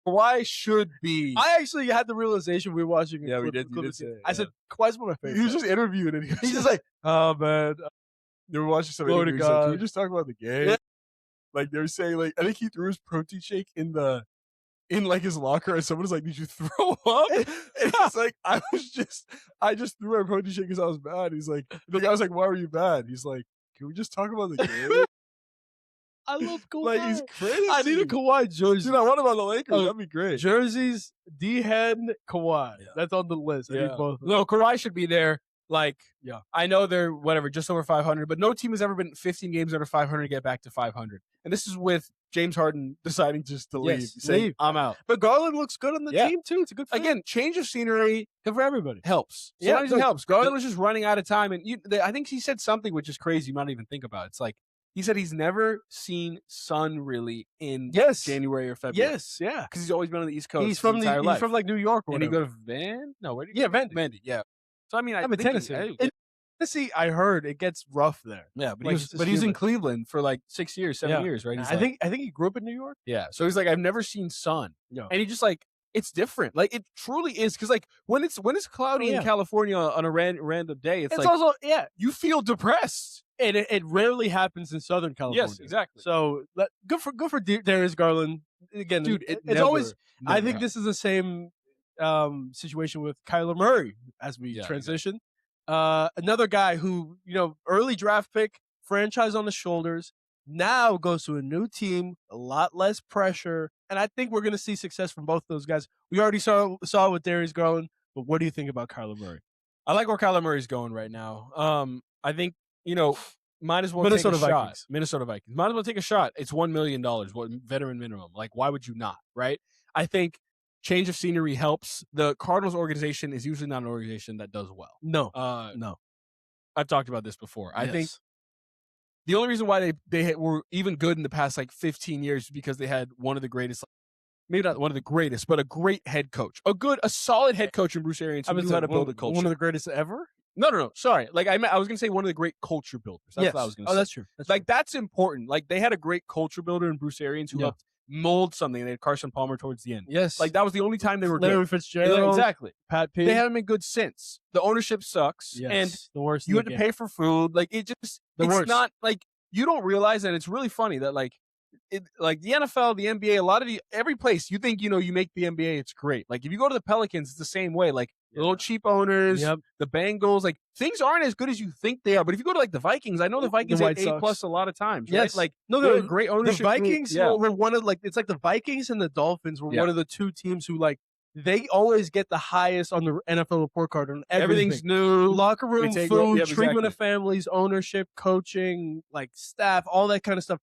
Kawhi should be. I actually had the realization we were watching. Yeah, we did. I said, Kawhi's one of my favorites. He was just interviewed and he's just like, oh man. They were watching some interviews. Like, can we just talk about the game? Yeah. Like they were saying, I think he threw his protein shake in his locker, and someone was like, "Did you throw up?" And he's like, "I just threw my protein shake because I was mad." He's like, the guy was like, "Why were you mad?" He's like, "Can we just talk about the game?" I love Kawhi. He's crazy. I need a Kawhi jersey. Dude, I want him on the Lakers. That'd be great. Jerseys, D-Head, Kawhi. Yeah. That's on the list. I need both. No, Kawhi should be there. I know they're just over 500, but no team has ever been 15 games under 500 to get back to 500. And this is with James Harden deciding just to leave. Saying, I'm out. But Garland looks good on the team, too. It's a good fit. Again, change of scenery. Good for everybody. Helps. Sometimes it helps. Garland was just running out of time. And I think he said something which is crazy. You might not even think about it. It's like, he said he's never seen sun really in January or February. Yes, yeah. Because he's always been on the East Coast. He's from New York or whatever. And he go to Van? No, where did he go? Vandy, yeah. So, I mean, I'm in Tennessee. In Tennessee, I heard it gets rough there. Yeah, but he's in Cleveland for 6 years, 7 years, right? I think he grew up in New York. Yeah, so he's like, I've never seen sun. No. And he just it's different. It truly is. Because when it's cloudy in California on a random day, it's also, you feel depressed. And it rarely happens in Southern California. Yes, exactly. So good for Darius Garland. Again, dude, it's always. I think this is the same situation with Kyler Murray as we transition. Another guy who early draft pick, franchise on the shoulders, now goes to a new team, a lot less pressure, and I think we're going to see success from both those guys. We already saw it with Darius Garland, but what do you think about Kyler Murray? I like where Kyler Murray's going right now. I think might as well Minnesota take a Vikings. shot. Minnesota Vikings. Might as well take a shot. It's $1 million, veteran minimum. Why would you not, right? I think change of scenery helps. The Cardinals organization is usually not an organization that does well. No. I've talked about this before. I think the only reason why they were even good in the past 15 years is because they had one of the greatest, maybe not one of the greatest, but a great head coach. A solid head coach in Bruce Arians who knew how to build a culture. One of the greatest ever? No. Sorry. I was going to say one of the great culture builders. That's what I was going to say. Oh, that's true. That's important. They had a great culture builder in Bruce Arians who helped mold something. They had Carson Palmer towards the end. Yes. That was the only time they were Larry good. Fitzgerald. Yeah, exactly. Pat P. They haven't been good since. The ownership sucks. Yes. And the worst. You had to pay for food. It's not you don't realize that. It's really funny that the NFL, the NBA, every place you think, you make the NBA, it's great. If you go to the Pelicans, it's the same way. The little cheap owners, the Bengals, things aren't as good as you think they are. But if you go to the Vikings, I know the Vikings had A+ a lot of times. Right? Yes. They're great ownership. The Vikings were one of it's the Vikings and the Dolphins were one of the two teams who they always get the highest on the NFL report card on everything. Everything's new. Locker room, food, treatment of families, ownership, coaching, staff, all that kind of stuff.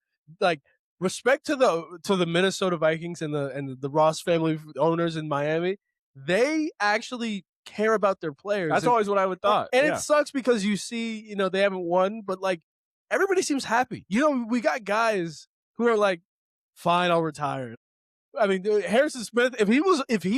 Respect to the Minnesota Vikings and the Ross family owners in Miami. They actually care about their players. That's always what I would thought. And it sucks because you see, they haven't won, but everybody seems happy. We got guys who are fine, I'll retire. I mean, Harrison Smith, if he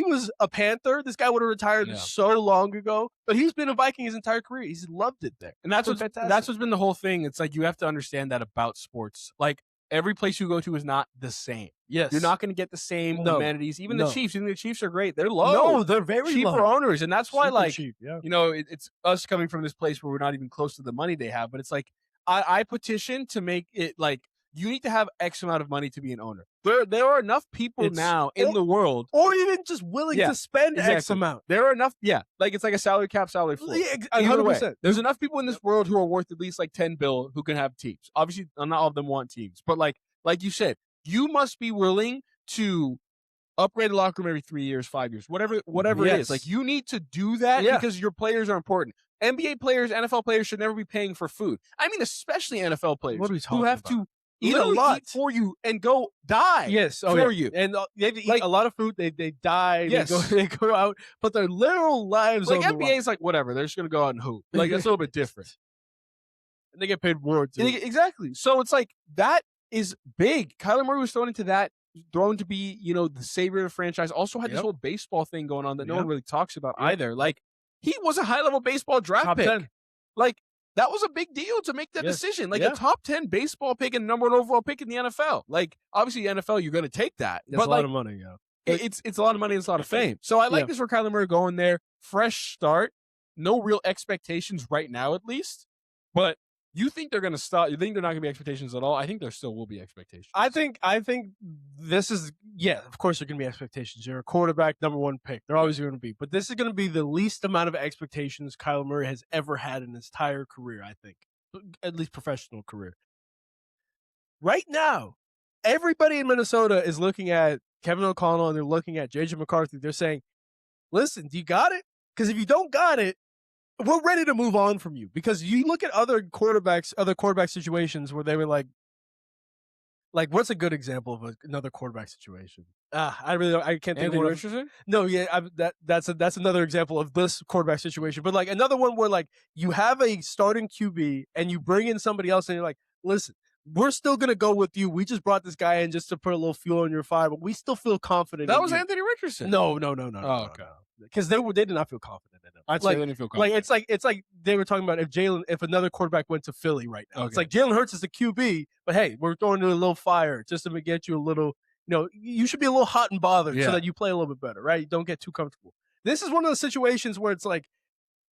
was a Panther, this guy would have retired so long ago. But he's been a Viking his entire career. He's loved it there. And that's what's been the whole thing. It's like you have to understand that about sports. Like every place you go to is not the same. Yes. You're not going to get the same amenities. Even the Chiefs. Even the Chiefs are great. They're low. No, they're very cheap low. for owners. And that's why, super like, cheap, yeah. you know, it's us coming from this place where we're not even close to the money they have. But it's like, I petition to make it like, you need to have X amount of money to be an owner. There are enough people now in the world. Or even just willing to spend X amount. There are enough, like it's like a salary cap, salary floor. Yeah, 100%. There's enough people in this world who are worth at least like $10 billion who can have teams. Obviously, not all of them want teams. But like you said, you must be willing to upgrade the locker room every 3 years, 5 years, whatever it is. Like you need to do that because your players are important. NBA players, NFL players should never be paying for food. I mean, especially NFL players who have to eat a lot for you and go die for you. And they have to eat a lot of food. They die. Yes. They go out, but their literal lives like NBA is like, whatever. They're just going to go out and hoop. Like, that's a little bit different. And they get paid more, too. Exactly. So it's like, that is big. Kyler Murray was thrown into that, thrown to be, you know, the savior of the franchise. Also had this whole baseball thing going on that no one really talks about either. Like, he was a high-level baseball draft top pick. 10. Like, that was a big deal to make that decision. Like a top 10 baseball pick and number 1 overall pick in the NFL. Like, obviously, NFL, you're going to take that. It's a lot of money, It's a lot of money and it's a lot of fame. So I like this for Kyler Murray going there. Fresh start. No real expectations right now, at least. But you think they're going to stop? You think they're not going to be expectations at all? I think there still will be expectations. I think this is, of course there are going to be expectations. You're a quarterback, number 1 pick. They're always going to be. But this is going to be the least amount of expectations Kyler Murray has ever had in his entire career, I think. At least professional career. Right now, everybody in Minnesota is looking at Kevin O'Connell and they're looking at J.J. McCarthy. They're saying, listen, do you got it? Because if you don't got it, we're ready to move on from you. Because you look at other quarterback situations where they were like, what's a good example of another quarterback situation? I can't think of one. Richardson? No, that's another example of this quarterback situation. But like another one where like you have a starting QB and you bring in somebody else and you're like, listen, we're still going to go with you. We just brought this guy in just to put a little fuel on your fire, but we still feel confident. That was Anthony Richardson. No. Oh, okay. Because they did not feel confident in him. I'd say they didn't feel confident. Like it's like they were talking about if another quarterback went to Philly right now. Okay. It's like Jalen Hurts is the QB, but hey, we're throwing you a little fire just to get you a little, you should be a little hot and bothered so that you play a little bit better, right? You don't get too comfortable. This is one of the situations where it's like,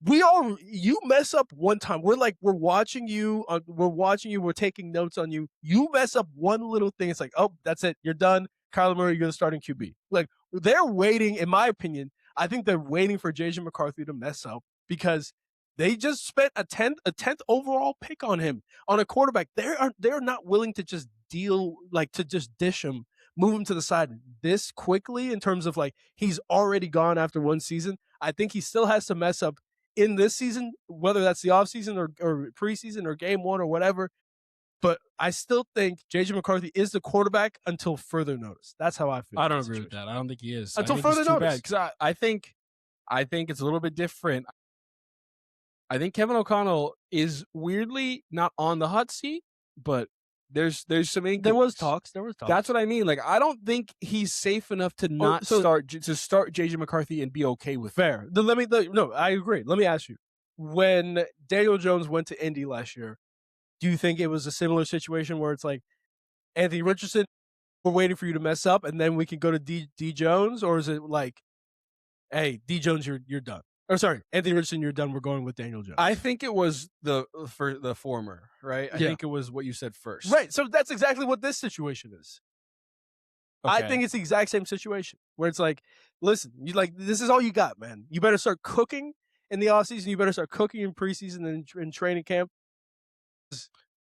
you mess up one time. We're watching you, we're taking notes on you. You mess up one little thing. It's like, oh, that's it. You're done. Kyler Murray, you're the starting QB. Like they're waiting, in my opinion, I think they're waiting for J.J. McCarthy to mess up because they just spent a 10th overall pick on him, on a quarterback. They're not willing to just dish him, move him to the side this quickly in terms of like he's already gone after one season. I think he still has to mess up in this season, whether that's the offseason or preseason or game 1 or whatever. But I still think J.J. McCarthy is the quarterback until further notice. That's how I feel. I don't agree with that. I don't think he is. Until further notice. Because I think it's a little bit different. I think Kevin O'Connell is weirdly not on the hot seat, but there's some inklings. There was talks. That's what I mean. Like, I don't think he's safe enough to start J.J. McCarthy and be okay with fair. No, I agree. Let me ask you. When Daniel Jones went to Indy last year, do you think it was a similar situation where it's like, Anthony Richardson, we're waiting for you to mess up and then we can go to D Jones? Or is it like, hey, D Jones, you're done? Or sorry, Anthony Richardson, you're done. We're going with Daniel Jones. I think it was the former, right? I think it was what you said first. Right. So that's exactly what this situation is. Okay. I think it's the exact same situation where it's like, listen, this is all you got, man. You better start cooking in the offseason. You better start cooking in preseason and in training camp.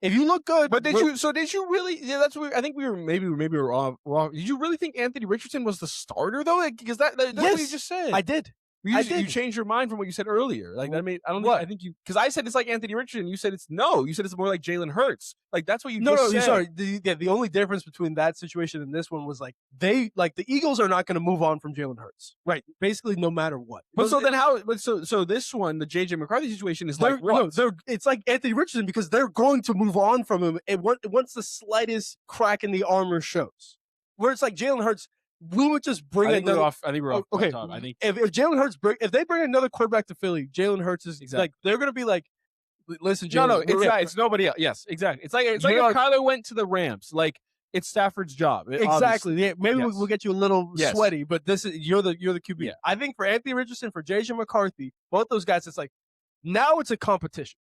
If you look good, but did you really? Yeah, that's what I think we were. Maybe we were wrong. Did you really think Anthony Richardson was the starter though? Because that's what you just said. I did. You changed your mind from what you said earlier. Like, I mean, I think you, because I said it's like Anthony Richardson. You said you said it's more like Jalen Hurts. Like, that's what you just said. Sorry. The only difference between that situation and this one was like, the Eagles are not going to move on from Jalen Hurts. Right. Basically, no matter what. But so this one, the J.J. McCarthy situation is like, what? No, it's like Anthony Richardson because they're going to move on from him once the slightest crack in the armor shows. Where it's like Jalen Hurts, we would just bring another. I think we're off. Okay, top. I think if Jalen Hurts if they bring another quarterback to Philly, Jalen Hurts is like they're gonna be like, listen, Jalen. It's nobody else. Yes, exactly. It's like if Kyler went to the Rams, like it's Stafford's job. Exactly. Yeah, maybe we'll get you a little sweaty, but you're the QB. Yeah. I think for Anthony Richardson, for JJ McCarthy, both those guys, it's like now it's a competition,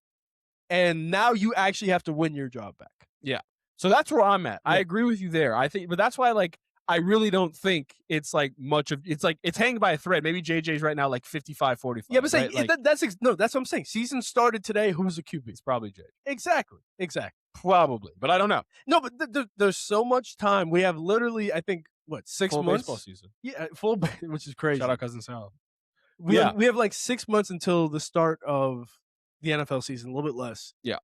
and now you actually have to win your job back. Yeah. So that's where I'm at. Yeah. I agree with you there. I think, but that's why I really don't think it's like much of it's hanging by a thread. Maybe JJ's right now like 55-45. Yeah, but that's what I'm saying. Season started today. Who's the QB? It's probably JJ. Exactly. Probably, but I don't know. No, but there's so much time. We have literally, I think, 6 full months? Baseball season. Yeah, which is crazy. Shout out Cousin Sal. We have like 6 months until the start of the NFL season, a little bit less. Yeah.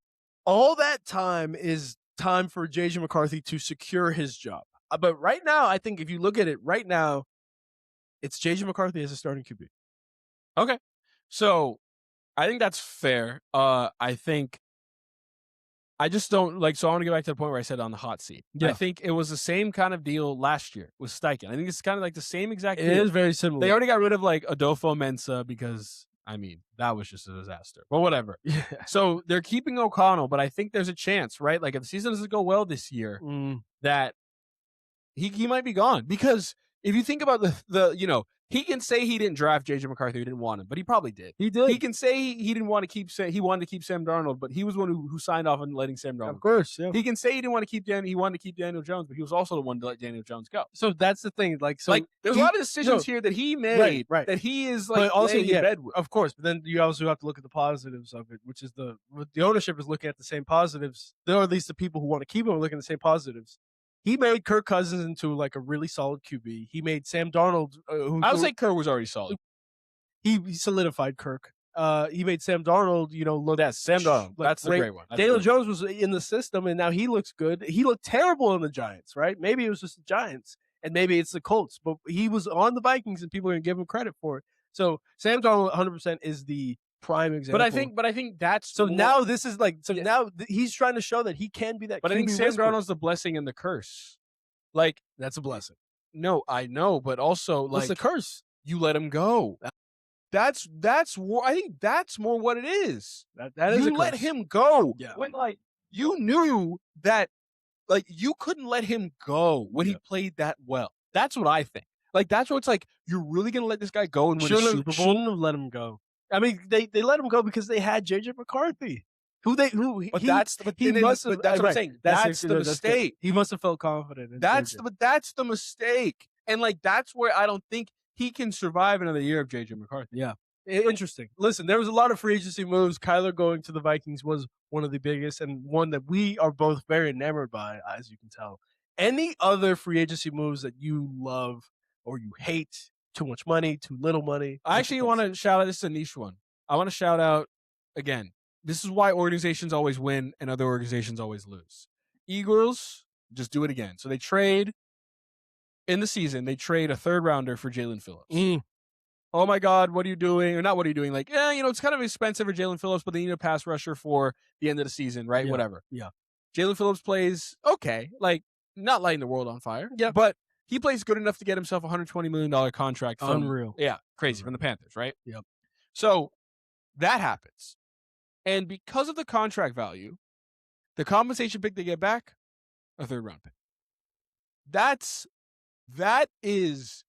All that time is time for JJ McCarthy to secure his job. But right now, I think if you look at it right now, it's JJ McCarthy as a starting QB. Okay. So I think that's fair. I just don't so I want to get back to the point where I said on the hot seat. Yeah. I think it was the same kind of deal last year with Steichen. I think it's kind of like the same exact deal. It is very similar. They already got rid of Adolfo-Mensah because, I mean, that was just a disaster. But whatever. Yeah. So they're keeping O'Connell, but I think there's a chance, right? Like if the season doesn't go well this year, that he might be gone. Because if you think about the he can say he didn't draft JJ McCarthy, he didn't want him, but he probably did. He did. He can say he didn't want to keep he wanted to keep Sam Darnold, but he was the one who signed off on letting Sam Darnold. Of course, yeah. He can say he didn't want to keep he wanted to keep Daniel Jones, but he was also the one to let Daniel Jones go. So that's the thing. There's a lot of decisions here that he made that he is also in bed with. Of course, but then you also have to look at the positives of it, which is the ownership is looking at the same positives. Or at least the people who want to keep him are looking at the same positives. He made Kirk Cousins into a really solid QB. He made Sam Darnold. I would say Kirk was already solid. He solidified Kirk. He made Sam Darnold, look. Yes, Sam Darnold. That's the great one. Daniel Jones was in the system, and now he looks good. He looked terrible in the Giants, right? Maybe it was just the Giants, and maybe it's the Colts, but he was on the Vikings, and people are going to give him credit for it. So Sam Darnold 100% is the prime example. But I think that's now this is now he's trying to show that he can be that. But I think Sam Darnold's the blessing and the curse. That's a blessing. No, I know, but also what's the curse? You let him go. That's I think that's more what it is. That is you let him go. Yeah. When you knew that you couldn't let him go when he played that well. That's what I think. That's what it's you're really gonna let this guy go and win a Super Bowl? Shouldn't have let him go. I mean, they let him go because they had JJ McCarthy. That's what I'm saying. That's the mistake. He must have felt confident. That's the mistake. And that's where I don't think he can survive another year of JJ McCarthy. Yeah. Interesting. Listen, there was a lot of free agency moves. Kyler going to the Vikings was one of the biggest and one that we are both very enamored by, as you can tell. Any other free agency moves that you love or you hate? Too much money, too little money? I actually want to shout out, this is a niche one. I want to shout out, again, this is why organizations always win and other organizations always lose. Eagles, just do it again. So they trade, in the season, they trade a third rounder for Jalen Phillips. Oh my God, what are you doing? Or not what are you doing? It's kind of expensive for Jalen Phillips, but they need a pass rusher for the end of the season, right? Yeah. Whatever. Yeah. Jalen Phillips plays okay, not lighting the world on fire. Yeah. But he plays good enough to get himself a $120 million contract. Unreal. Yeah, crazy. From the Panthers, right? Yep. So that happens. And because of the contract value, the compensation pick they get back, a third round pick. That is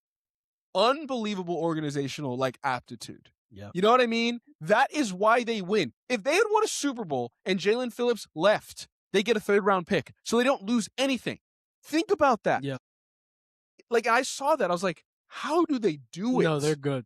unbelievable organizational aptitude. Yeah. You know what I mean? That is why they win. If they had won a Super Bowl and Jalen Phillips left, they get a third round pick. So they don't lose anything. Think about that. Yeah. I saw that. I was like, how do they do it? No, they're good.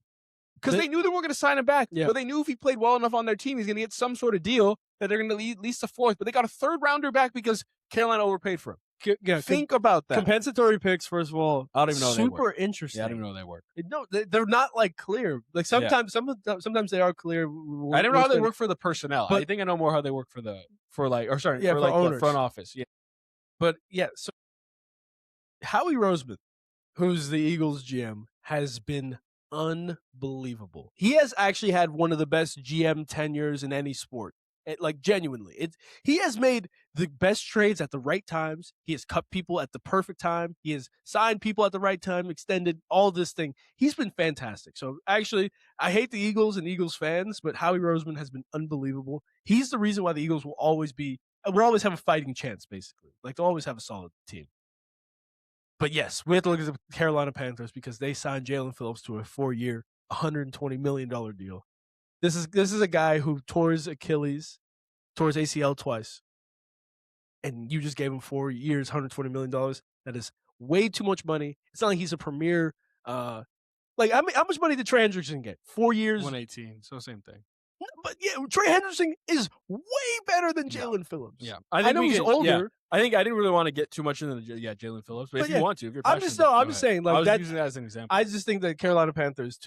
Because they knew they weren't going to sign him back. Yeah. But they knew if he played well enough on their team, he's going to get some sort of deal that they're going to at least a fourth. But they got a third rounder back because Carolina overpaid for him. Yeah, think about that. Compensatory picks, first of all, I don't even know super interesting. Yeah, I don't even know they work. No, they're not clear. Sometimes they are clear. I don't know how they work for the personnel. I think I know more how they work for for owners. The front office. Yeah. But yeah, so Howie Roseman, who's the Eagles GM, has been unbelievable. He has actually had one of the best GM tenures in any sport. Like genuinely, he has made the best trades at the right times. He has cut people at the perfect time. He has signed people at the right time, extended all this thing. He's been fantastic. So actually, I hate the Eagles and Eagles fans, but Howie Roseman has been unbelievable. He's the reason why the Eagles will always have a fighting chance, basically. Like they'll always have a solid team. But yes, we have to look at the Carolina Panthers because they signed Jalen Phillips to a 4-year, $120 million deal. This is a guy who tore his ACL twice, and you just gave him 4 years, $120 million. That is way too much money. It's not like he's a premier. How much money did Trey Hendrickson get? 4 years, 118. So same thing. But yeah, Trey Hendrickson is way better than Jalen Phillips. Yeah, I know he's older. Yeah. I think I didn't really want to get too much into Jalen Phillips, but if you want to, if you're passionate, I'm just saying, like, I was using that as an example. I just think that Carolina Panthers,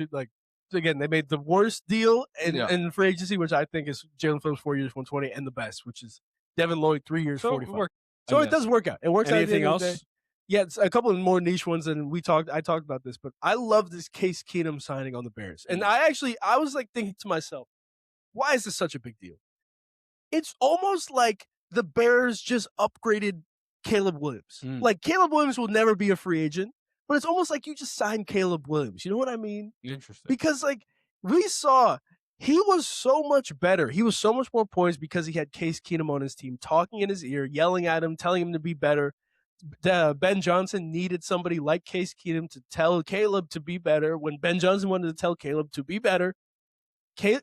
again, they made the worst deal in free agency, which I think is Jalen Phillips 4 years, 120, and the best, which is Devin Lloyd 3 years, 45. So it does work out. It works out. Anything else? Yeah, it's a couple of more niche ones, and I talked about this, but I love this Case Keenum signing on the Bears, and I was like thinking to myself, why is this such a big deal? It's almost like the Bears just upgraded Caleb Williams. Like, Caleb Williams will never be a free agent, but it's almost like you just signed Caleb Williams. You know what I mean? Interesting. Because, like, we saw he was so much better. He was so much more poised because he had Case Keenum on his team, talking in his ear, yelling at him, telling him to be better. Ben Johnson needed somebody like Case Keenum to tell Caleb to be better when Ben Johnson wanted to tell Caleb to be better. Case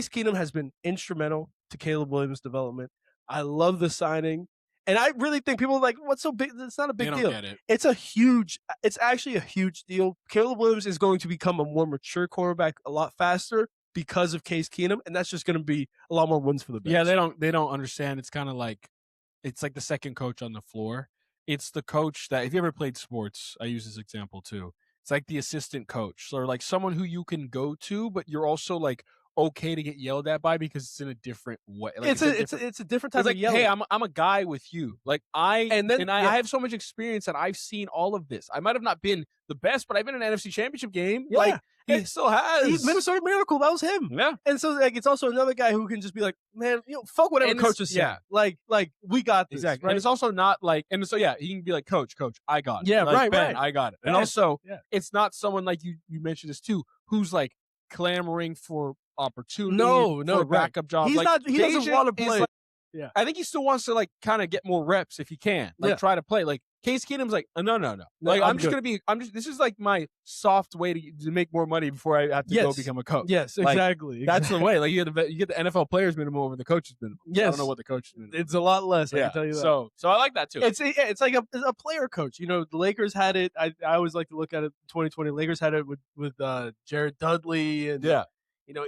Keenum has been instrumental to Caleb Williams' development. I love the signing. And I really think people are like, what's so big? It's not a big deal. Get it. It's actually a huge deal. Caleb Williams is going to become a more mature quarterback a lot faster because of Case Keenum, and that's just going to be a lot more wins for the Bears. Yeah, they don't understand. It's kind of like, it's like the second coach on the floor. It's the coach that, if you ever played sports, I use this example too. It's like the assistant coach, or like someone who you can go to, but you're also like okay to get yelled at by because it's in a different way. Like, it's a different type of yelling. Hey, I'm a guy with you. Like I have so much experience that I've seen all of this. I might have not been the best, but I've been in an NFC Championship game. Yeah. Like he still has. Minnesota Miracle, that was him. Yeah. And so like it's also another guy who can just be like, man, fuck whatever coaches say. Yeah. Like we got this. Exactly. Right? And it's also not like, and so yeah, he can be like, Coach, I got it. Yeah, like, Ben, I got it. And also it's not someone like you mentioned this too, who's like clamoring for opportunity, for a backup job. He doesn't want to play. Yeah, I think he still wants to like kind of get more reps if he can, like try to play. Like Case Keenum's like, no. Like this is like my soft way to make more money before I have to go become a coach. Yes, like, exactly. That's the way. Like you get the NFL players minimum over the coaches minimum. Yes, I don't know what the coaches minimum. It's a lot less. I can tell you that. So I like that too. It's like a player coach. The Lakers had it. I always like to look at it. 2020 Lakers had it with Jared Dudley and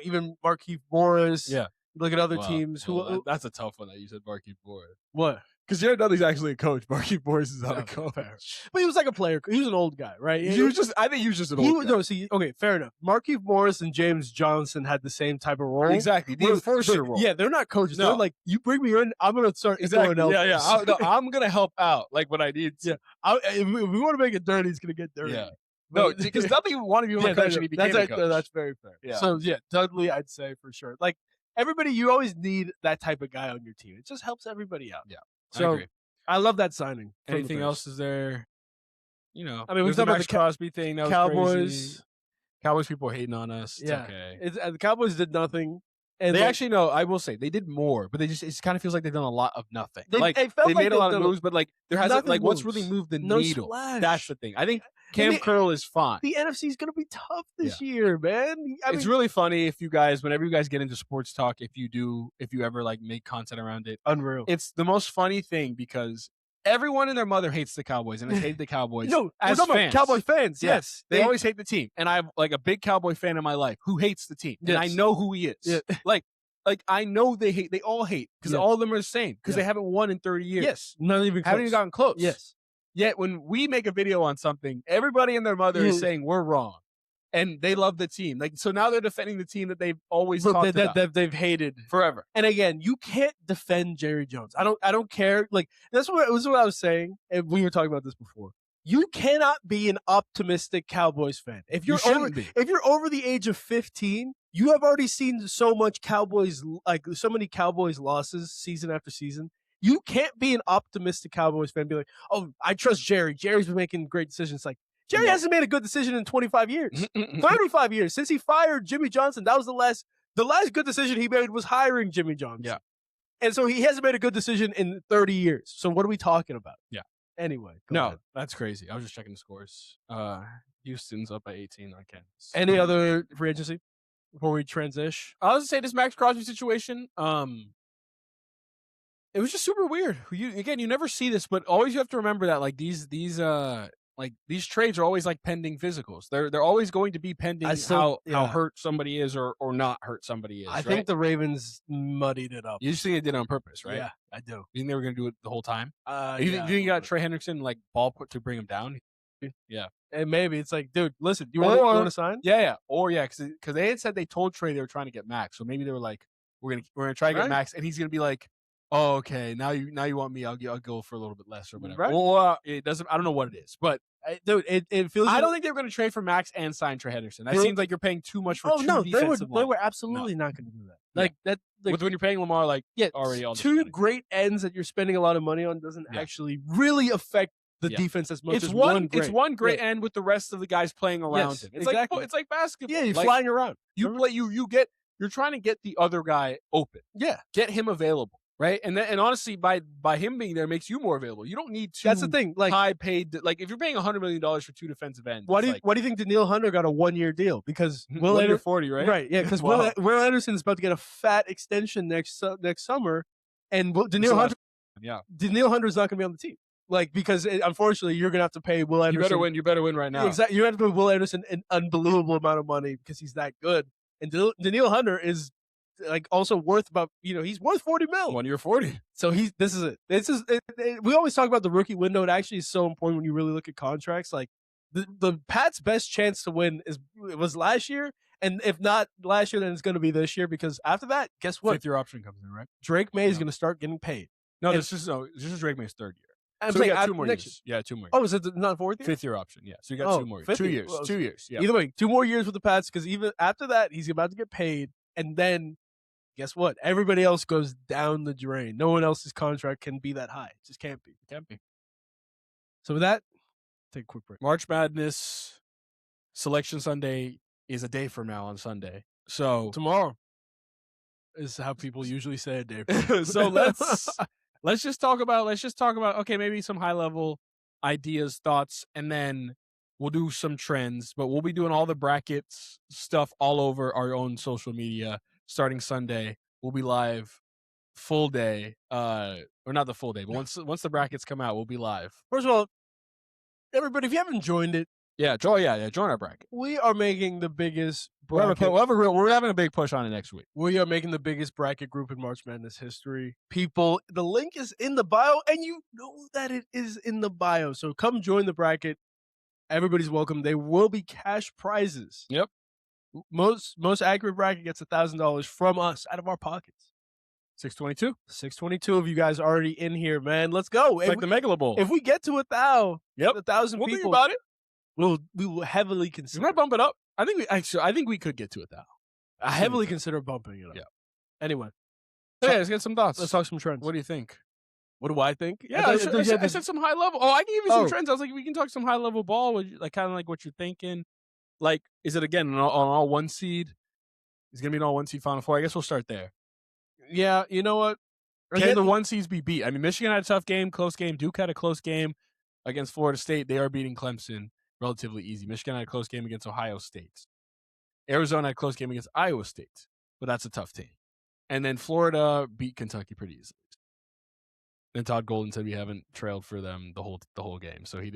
even Markieff Morris. Yeah. Look at other teams. That's a tough one that you said, Markieff Morris. What? Because Jared Dudley's actually a coach. Markieff Morris is not a coach. But he was like a player. He was an old guy, right? I think he was just an old guy. No, okay, fair enough. Markieff Morris and James Johnson had the same type of role. Exactly. The first year role. Yeah, they're not coaches. No. They're like, you bring me in, I'm going to start. Exactly. Yeah. I'm going to help out like when I need to. Yeah. If we want to make it dirty, it's going to get dirty. Yeah. No, because Dudley wanted to be a coach and he became a coach. That's very fair. Yeah. So, Dudley, I'd say for sure. Like, everybody, you always need that type of guy on your team. It just helps everybody out. Yeah. So, I agree. I love that signing. Anything else is there? I mean, we've talked about the Crosby thing. That was Cowboys. Crazy. Cowboys people hating on us. It's okay. The Cowboys did nothing. And they actually, no, I will say, they did more, but it kind of feels like they've done a lot of nothing. They made a lot of moves, but like there hasn't, like what's really moved the needle? Splash. That's the thing. I think Cam Curl is fine. The NFC is going to be tough this year, man. It's really funny if you guys, whenever you guys get into sports talk, if you ever like make content around it. Unreal. It's the most funny thing because everyone and their mother hates the Cowboys and has hated the Cowboys. No, as fans. Cowboy fans, yes. They always hate the team. And I have like a big Cowboy fan in my life who hates the team. Yes. And I know who he is. Yeah. Like I know they all hate because all of them are the same because they haven't won in 30 years. Yes. Not even close. Haven't even gotten close. Yes. Yet when we make a video on something, everybody and their mother is saying we're wrong. And they love the team. Like so now they're defending the team that they've always talked about. That they've hated forever. And again, you can't defend Jerry Jones. I don't care. Like this is what I was saying, and we were talking about this before. You cannot be an optimistic Cowboys fan. If you're over the age of 15, you have already seen so many Cowboys losses season after season. You can't be an optimistic Cowboys fan and be like, "Oh, I trust Jerry. Jerry's been making great decisions." Like, Jerry hasn't made a good decision in 25 years. 35 years since he fired Jimmy Johnson. That was the last good decision he made was hiring Jimmy Johnson. Yeah. And so he hasn't made a good decision in 30 years. So what are we talking about? Yeah. Anyway, no, ahead. That's crazy. I was just checking the scores. Houston's up by 18 on Kansas. Any other free agency before we transition? I was going to say this Max Crosby situation. It was just super weird. You never see this, but always you have to remember that like these trades are always like pending physicals. They're always going to be pending how hurt somebody is or not hurt somebody is. I think the Ravens muddied it up. You just think they did it on purpose, right? Yeah, I do. You think they were going to do it the whole time? You think you got Trey Hendrickson like ball put to bring him down? Yeah. And maybe it's like, dude, listen, you want to sign? Yeah. Or because they had said they told Trey they were trying to get Max, so maybe they were like, we're gonna try to get Max, and he's gonna be like, oh, okay, now you want me? I'll go for a little bit less or whatever. Right. Or it doesn't. I don't know what it is, but dude, it feels. I don't think they were going to trade for Max and sign Trey Henderson. That seems like you're paying too much for defensive line. They were absolutely not going to do that. Like that. Like, when you're paying Lamar, already all two great ends that you're spending a lot of money on doesn't actually really affect the defense as much as one great. It's one great end with the rest of the guys playing around him. It's like basketball. Yeah, you're flying around. You're trying to get the other guy open. Yeah, get him available. Right, and honestly, by him being there makes you more available. You don't need to. That's the thing. Like high paid. Like if you're paying $100 million for two defensive ends, why do you think Danielle Hunter got a 1-year deal? Because Will Anderson 40, right? Right, yeah. Because Will Anderson's about to get a fat extension next summer, and Danielle Hunter's not going to be on the team. Like because unfortunately, you're going to have to pay Will Anderson. You better win right now. Exactly. You have to pay Will Anderson an unbelievable amount of money because he's that good, and Danielle Hunter is. Like also worth about he's worth $40 million. 1 year 40. So this is it. We always talk about the rookie window. It actually is so important when you really look at contracts. Like the Pats' best chance to win was last year, and if not last year, then it's going to be this year because after that, guess what? Fifth year option comes in, right? Drake May is going to start getting paid. No, this is Drake May's third year. I'm so saying we got 2 more years. Yeah, 2 more years. Oh, is it not fourth year? Fifth year option. Yeah, so you got 2 more years. 2 years. Well, 2 years. Yeah. Either way, 2 more years with the Pats because even after that, he's about to get paid, and then. Guess what? Everybody else goes down the drain. No one else's contract can be that high. It just can't be. It can't be. So with that, take a quick break. March Madness Selection Sunday is a day from now on Sunday. So tomorrow is how people usually say a day. So let's just talk about okay, maybe some high level ideas, thoughts, and then we'll do some trends. But we'll be doing all the brackets stuff all over our own social media. Starting Sunday, we'll be live full day, or not the full day, but once the brackets come out, we'll be live. First of all, everybody, if you haven't joined it, join our bracket. We are making the biggest bracket. We're having a big push on it next week. We are making the biggest bracket group in March Madness history. People, the link is in the bio, and you know that it is in the bio. So come join the bracket. Everybody's welcome. There will be cash prizes. Yep. Most accurate bracket gets $1,000 from us out of our pockets. 622 of you guys already in here, man. Let's go. It's like the Megala Bowl. If we get to 1,000 we'll people, think about it. We will heavily consider. We might bump it up. I think we could get to 1,000. I heavily consider bumping it up. Yeah. Anyway, let's get some thoughts. Let's talk some trends. What do you think? What do I think? Yeah, I said some high level. Oh, I can give you some trends. I was like, we can talk some high level ball, like kind of like what you're thinking. Like, is it again on all 1 seed? It's gonna be an all 1 seed Final Four. I guess we'll start there. Yeah, you know what? Can the 1 seeds be beat? I mean, Michigan had a tough game, close game. Duke had a close game against Florida State. They are beating Clemson relatively easy. Michigan had a close game against Ohio State. Arizona had a close game against Iowa State, but that's a tough team. And then Florida beat Kentucky pretty easily. And Todd Golden said we haven't trailed for them the whole game. So Did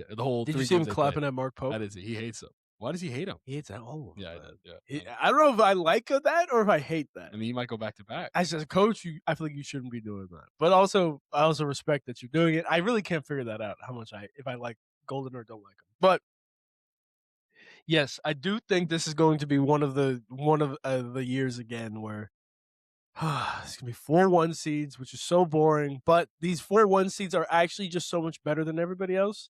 you see him clapping at Mark Pope? That is it. He hates him. Why does he hate him? He hates that. Oh, yeah, I did. Yeah. I don't know if I like that or if I hate that. I mean, he might go back to back. As a coach, I feel like you shouldn't be doing that. But I also respect that you're doing it. I really can't figure that out. How much if I like Golden or don't like him. But yes, I do think this is going to be one of the years again where it's gonna be 4 1 seeds, which is so boring. But these 4 1 seeds are actually just so much better than everybody else.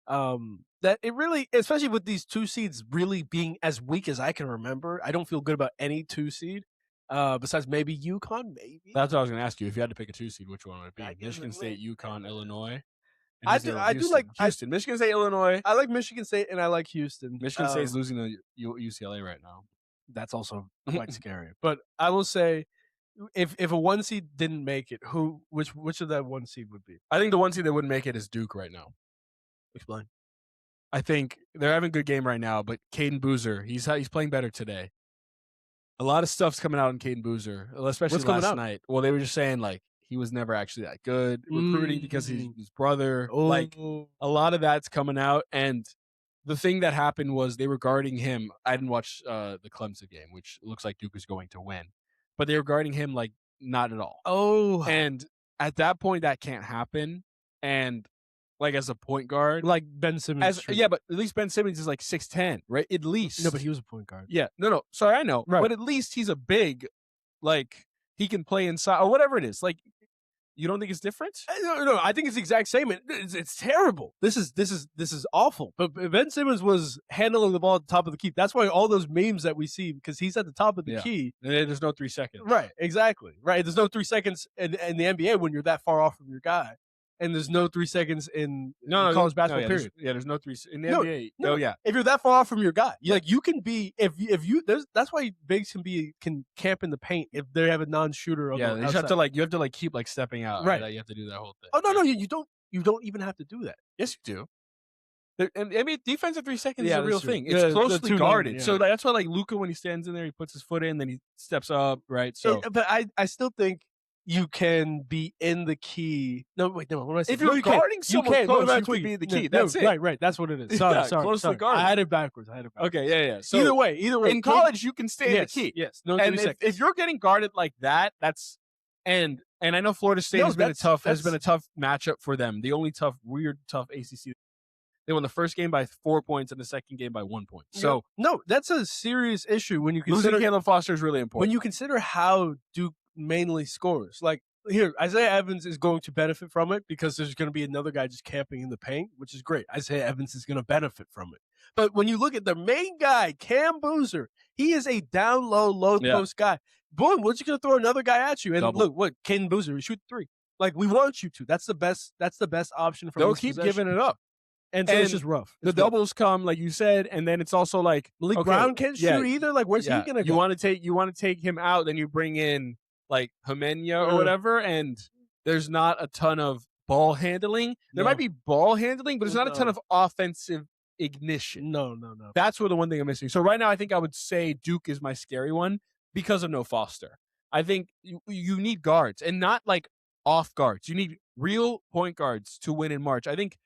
that it really, especially with these 2 seeds really being as weak as I can remember, I don't feel good about any 2 seed. Besides maybe UConn, maybe. That's what I was going to ask you. If you had to pick a 2 seed, which one would it be? Michigan State, UConn, Illinois. I do like Houston. Michigan State, Illinois. I like Michigan State and I like Houston. Michigan State is losing to UCLA right now. That's also quite scary. But I will say, if a 1 seed didn't make it, which of that 1 seed would be? I think the 1 seed that wouldn't make it is Duke right now. Explain. I think they're having a good game right now, but Caden Boozer, he's playing better today. A lot of stuff's coming out on Caden Boozer, especially last night. Well, they were just saying like he was never actually that good recruiting because he's his brother. Oh. Like a lot of that's coming out, and the thing that happened was they were guarding him. I didn't watch the Clemson game, which looks like Duke is going to win, but they were guarding him like not at all. Oh, and at that point, that can't happen. And like as a point guard, like Ben Simmons, but at least Ben Simmons is like 6'10", right? At least. No, but he was a point guard. Yeah, no. Sorry, I know, right. But at least he's a big, like he can play inside or whatever it is. Like, you don't think it's different? No. I think it's the exact same. It's terrible. This is awful. But Ben Simmons was handling the ball at the top of the key. That's why all those memes that we see, because he's at the top of the key. And there's no 3 seconds. Right. Exactly. Right. There's no 3 seconds in the NBA when you're that far off from your guy. And there's no 3 seconds in college basketball period. There's no 3 in the NBA. No, yeah. If you're that far off from your guy, you can be if you that's why bigs can camp in the paint if they have a non-shooter. Yeah, you have to keep stepping out. Right, you have to do that whole thing. Oh no, you don't. You don't even have to do that. Yes, you do. And I mean, defensive 3 seconds is a real thing. It's closely guarded, so that's why Luka when he stands in there, he puts his foot in, then he steps up. Right. So, but I still think. You can be in the key. No, wait, no. What am I saying? If you're guarding someone close, you can be in the key. That's it. Right. That's what it is. Sorry. Closely guarded. I had it backwards. Okay, yeah. So either way. In college, you can stay in the key. Yes. No 3 seconds. If you're getting guarded like that, that's and I know Florida State has been a tough matchup for them. The only tough ACC. They won the first game by 4 points and the second game by 1 point. So no, that's a serious issue when you consider losing Caleb Foster is really important. When you consider how Duke mainly scores, like. Here, Isaiah Evans is going to benefit from it because there's going to be another guy just camping in the paint, which is great. Isaiah Evans is going to benefit from it. But when you look at the main guy, Cam Boozer, he is a down low post guy. Boom, we're just going to throw another guy at you. And look, Caden Boozer, you shoot 3. Like, we want you to. That's the best option for They'll keep giving it up. And so it's just rough. The doubles come, like you said, and then it's also like Malik Brown can't shoot either. Like, where's he going to go? You want to take him out, then you bring in like Hemenya or whatever, and there's not a ton of ball handling. There might be ball handling, but there's not a ton of offensive ignition. No. That's where the one thing I'm missing. So right now, I think I would say Duke is my scary one because of no Foster. I think you need guards, and not like off guards. You need real point guards to win in March. I think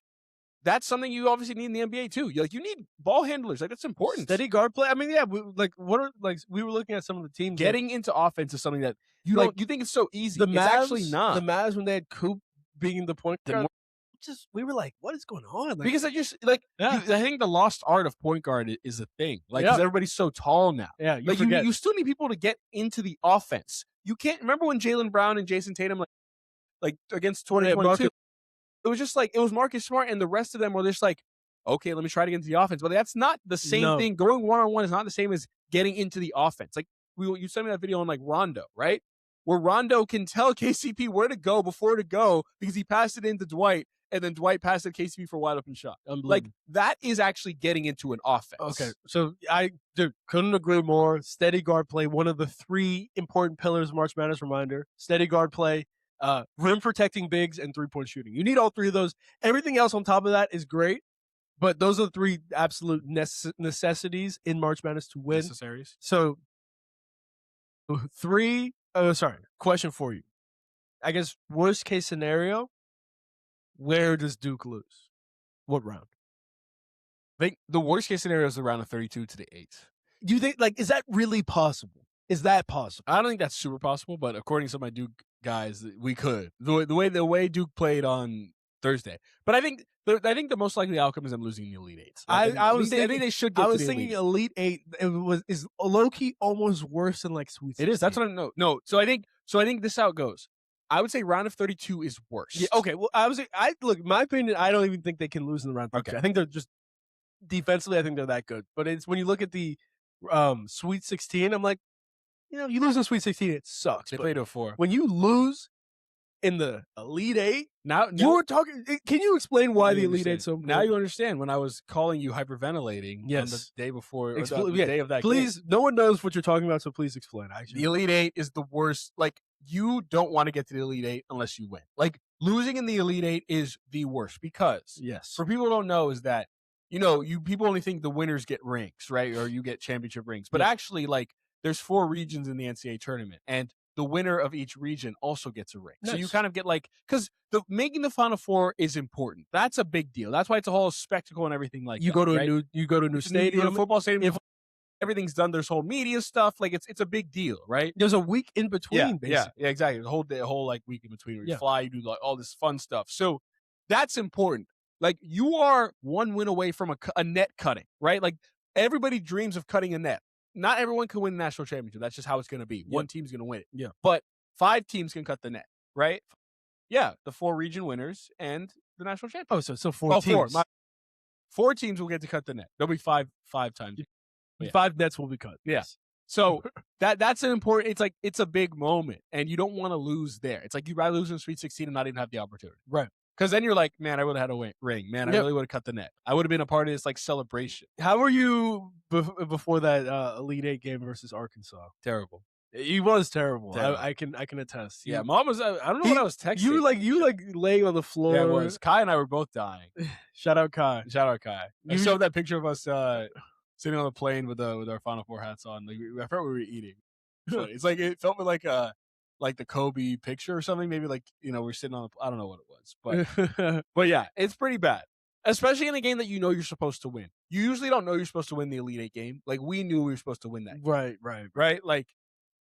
that's something you obviously need in the NBA too. You need ball handlers. Like, that's important. Steady guard play. I mean, yeah. We were looking at some of the teams. Getting into offense is something that you think it's so easy. It's actually not. The Mavs, when they had Coop being the point guard, we were like, what is going on? Because I think the lost art of point guard is a thing. Like, because everybody's so tall now. Yeah, you still need people to get into the offense. You can't remember when Jaylen Brown and Jason Tatum like against 2022. It was just it was Marcus Smart and the rest of them were just like, okay, let me try to get into the offense. But that's not the same thing. Going one-on-one is not the same as getting into the offense. Like, you sent me that video on Rondo, right? Where Rondo can tell KCP where to go before to go because he passed it into Dwight and then Dwight passed it to KCP for a wide open shot. Like, that is actually getting into an offense. Okay, so I couldn't agree more. Steady guard play, one of the 3 important pillars of March Madness reminder. Steady guard play. Rim protecting bigs and 3-point shooting. You need all 3 of those. Everything else on top of that is great, but those are the 3 absolute necessities in March Madness to win. Necessaries. So, question for you. I guess worst case scenario, where does Duke lose? What round? I think the worst case scenario is around the 32 to the 8. Do you think, is that really possible? Is that possible? I don't think that's super possible, but according to some of my Duke guys, we could. The way Duke played on Thursday. But I think the most likely outcome is them losing the Elite 8. I think they should get to the thinking Elite 8 is low-key almost worse than Sweet 16. It is. That's what I know. No. So I think this is how it goes. I would say round of 32 is worse. Yeah, okay. Well, look, in my opinion, I don't even think they can lose in the round of 32. Okay. I think they're just defensively, I think they're that good. But it's when you look at the Sweet 16, I'm like, you lose in Sweet 16, it sucks. They played 04. When you lose in the Elite Eight, now you were talking. Can you explain why the Elite Eight so important? Now you understand when I was calling you hyperventilating on the day before, or the day of that please, game. No one knows what you're talking about, so please explain. The Elite Eight is the worst. Like, you don't want to get to the Elite Eight unless you win. Like, losing in the Elite Eight is the worst because, for people who don't know, is that, people only think the winners get rings, right? Or you get championship rings. But actually, like, there's 4 regions in the NCAA tournament, and the winner of each region also gets a ring. Nice. So you kind of get because making the Final Four is important. That's a big deal. That's why it's a whole spectacle and everything like that. You go to a new stadium, you go to a football stadium. Everything's done. There's whole media stuff. Like, it's a big deal, right? There's a week in between. Yeah, exactly. The whole like week in between where you fly, you do like all this fun stuff. So that's important. Like, you are one win away from a net cutting, right? Like, everybody dreams of cutting a net. Not everyone can win the national championship. That's just how it's going to be. One team's going to win it. Yeah. But 5 teams can cut the net, right? Yeah, the 4 region winners and the national champion. Oh, so 4 teams. 4 teams will get to cut the net. There'll be 5 times. Yeah. 5 nets will be cut. Yes. So that's an important. It's a big moment, and you don't want to lose there. It's like you'd rather lose in the Sweet 16 and not even have the opportunity, right? Because then you're like, man, I would have had a ring. Man, I really would have cut the net. I would have been a part of this celebration. How were you before that Elite Eight game versus Arkansas? Terrible. He was terrible. I can attest. Yeah, Mom was. I don't know what I was texting. You laying on the floor. Yeah, it was. Kai and I were both dying. Shout out Kai. I showed that picture of us sitting on the plane with our Final Four hats on. Like, I felt we were eating. It's like it felt like the Kobe picture or something. Maybe we're sitting on. I don't know what it was, but yeah, it's pretty bad. Especially in a game that you're supposed to win. You usually don't know you're supposed to win the Elite Eight game. Like, we knew we were supposed to win that game. Right. Like,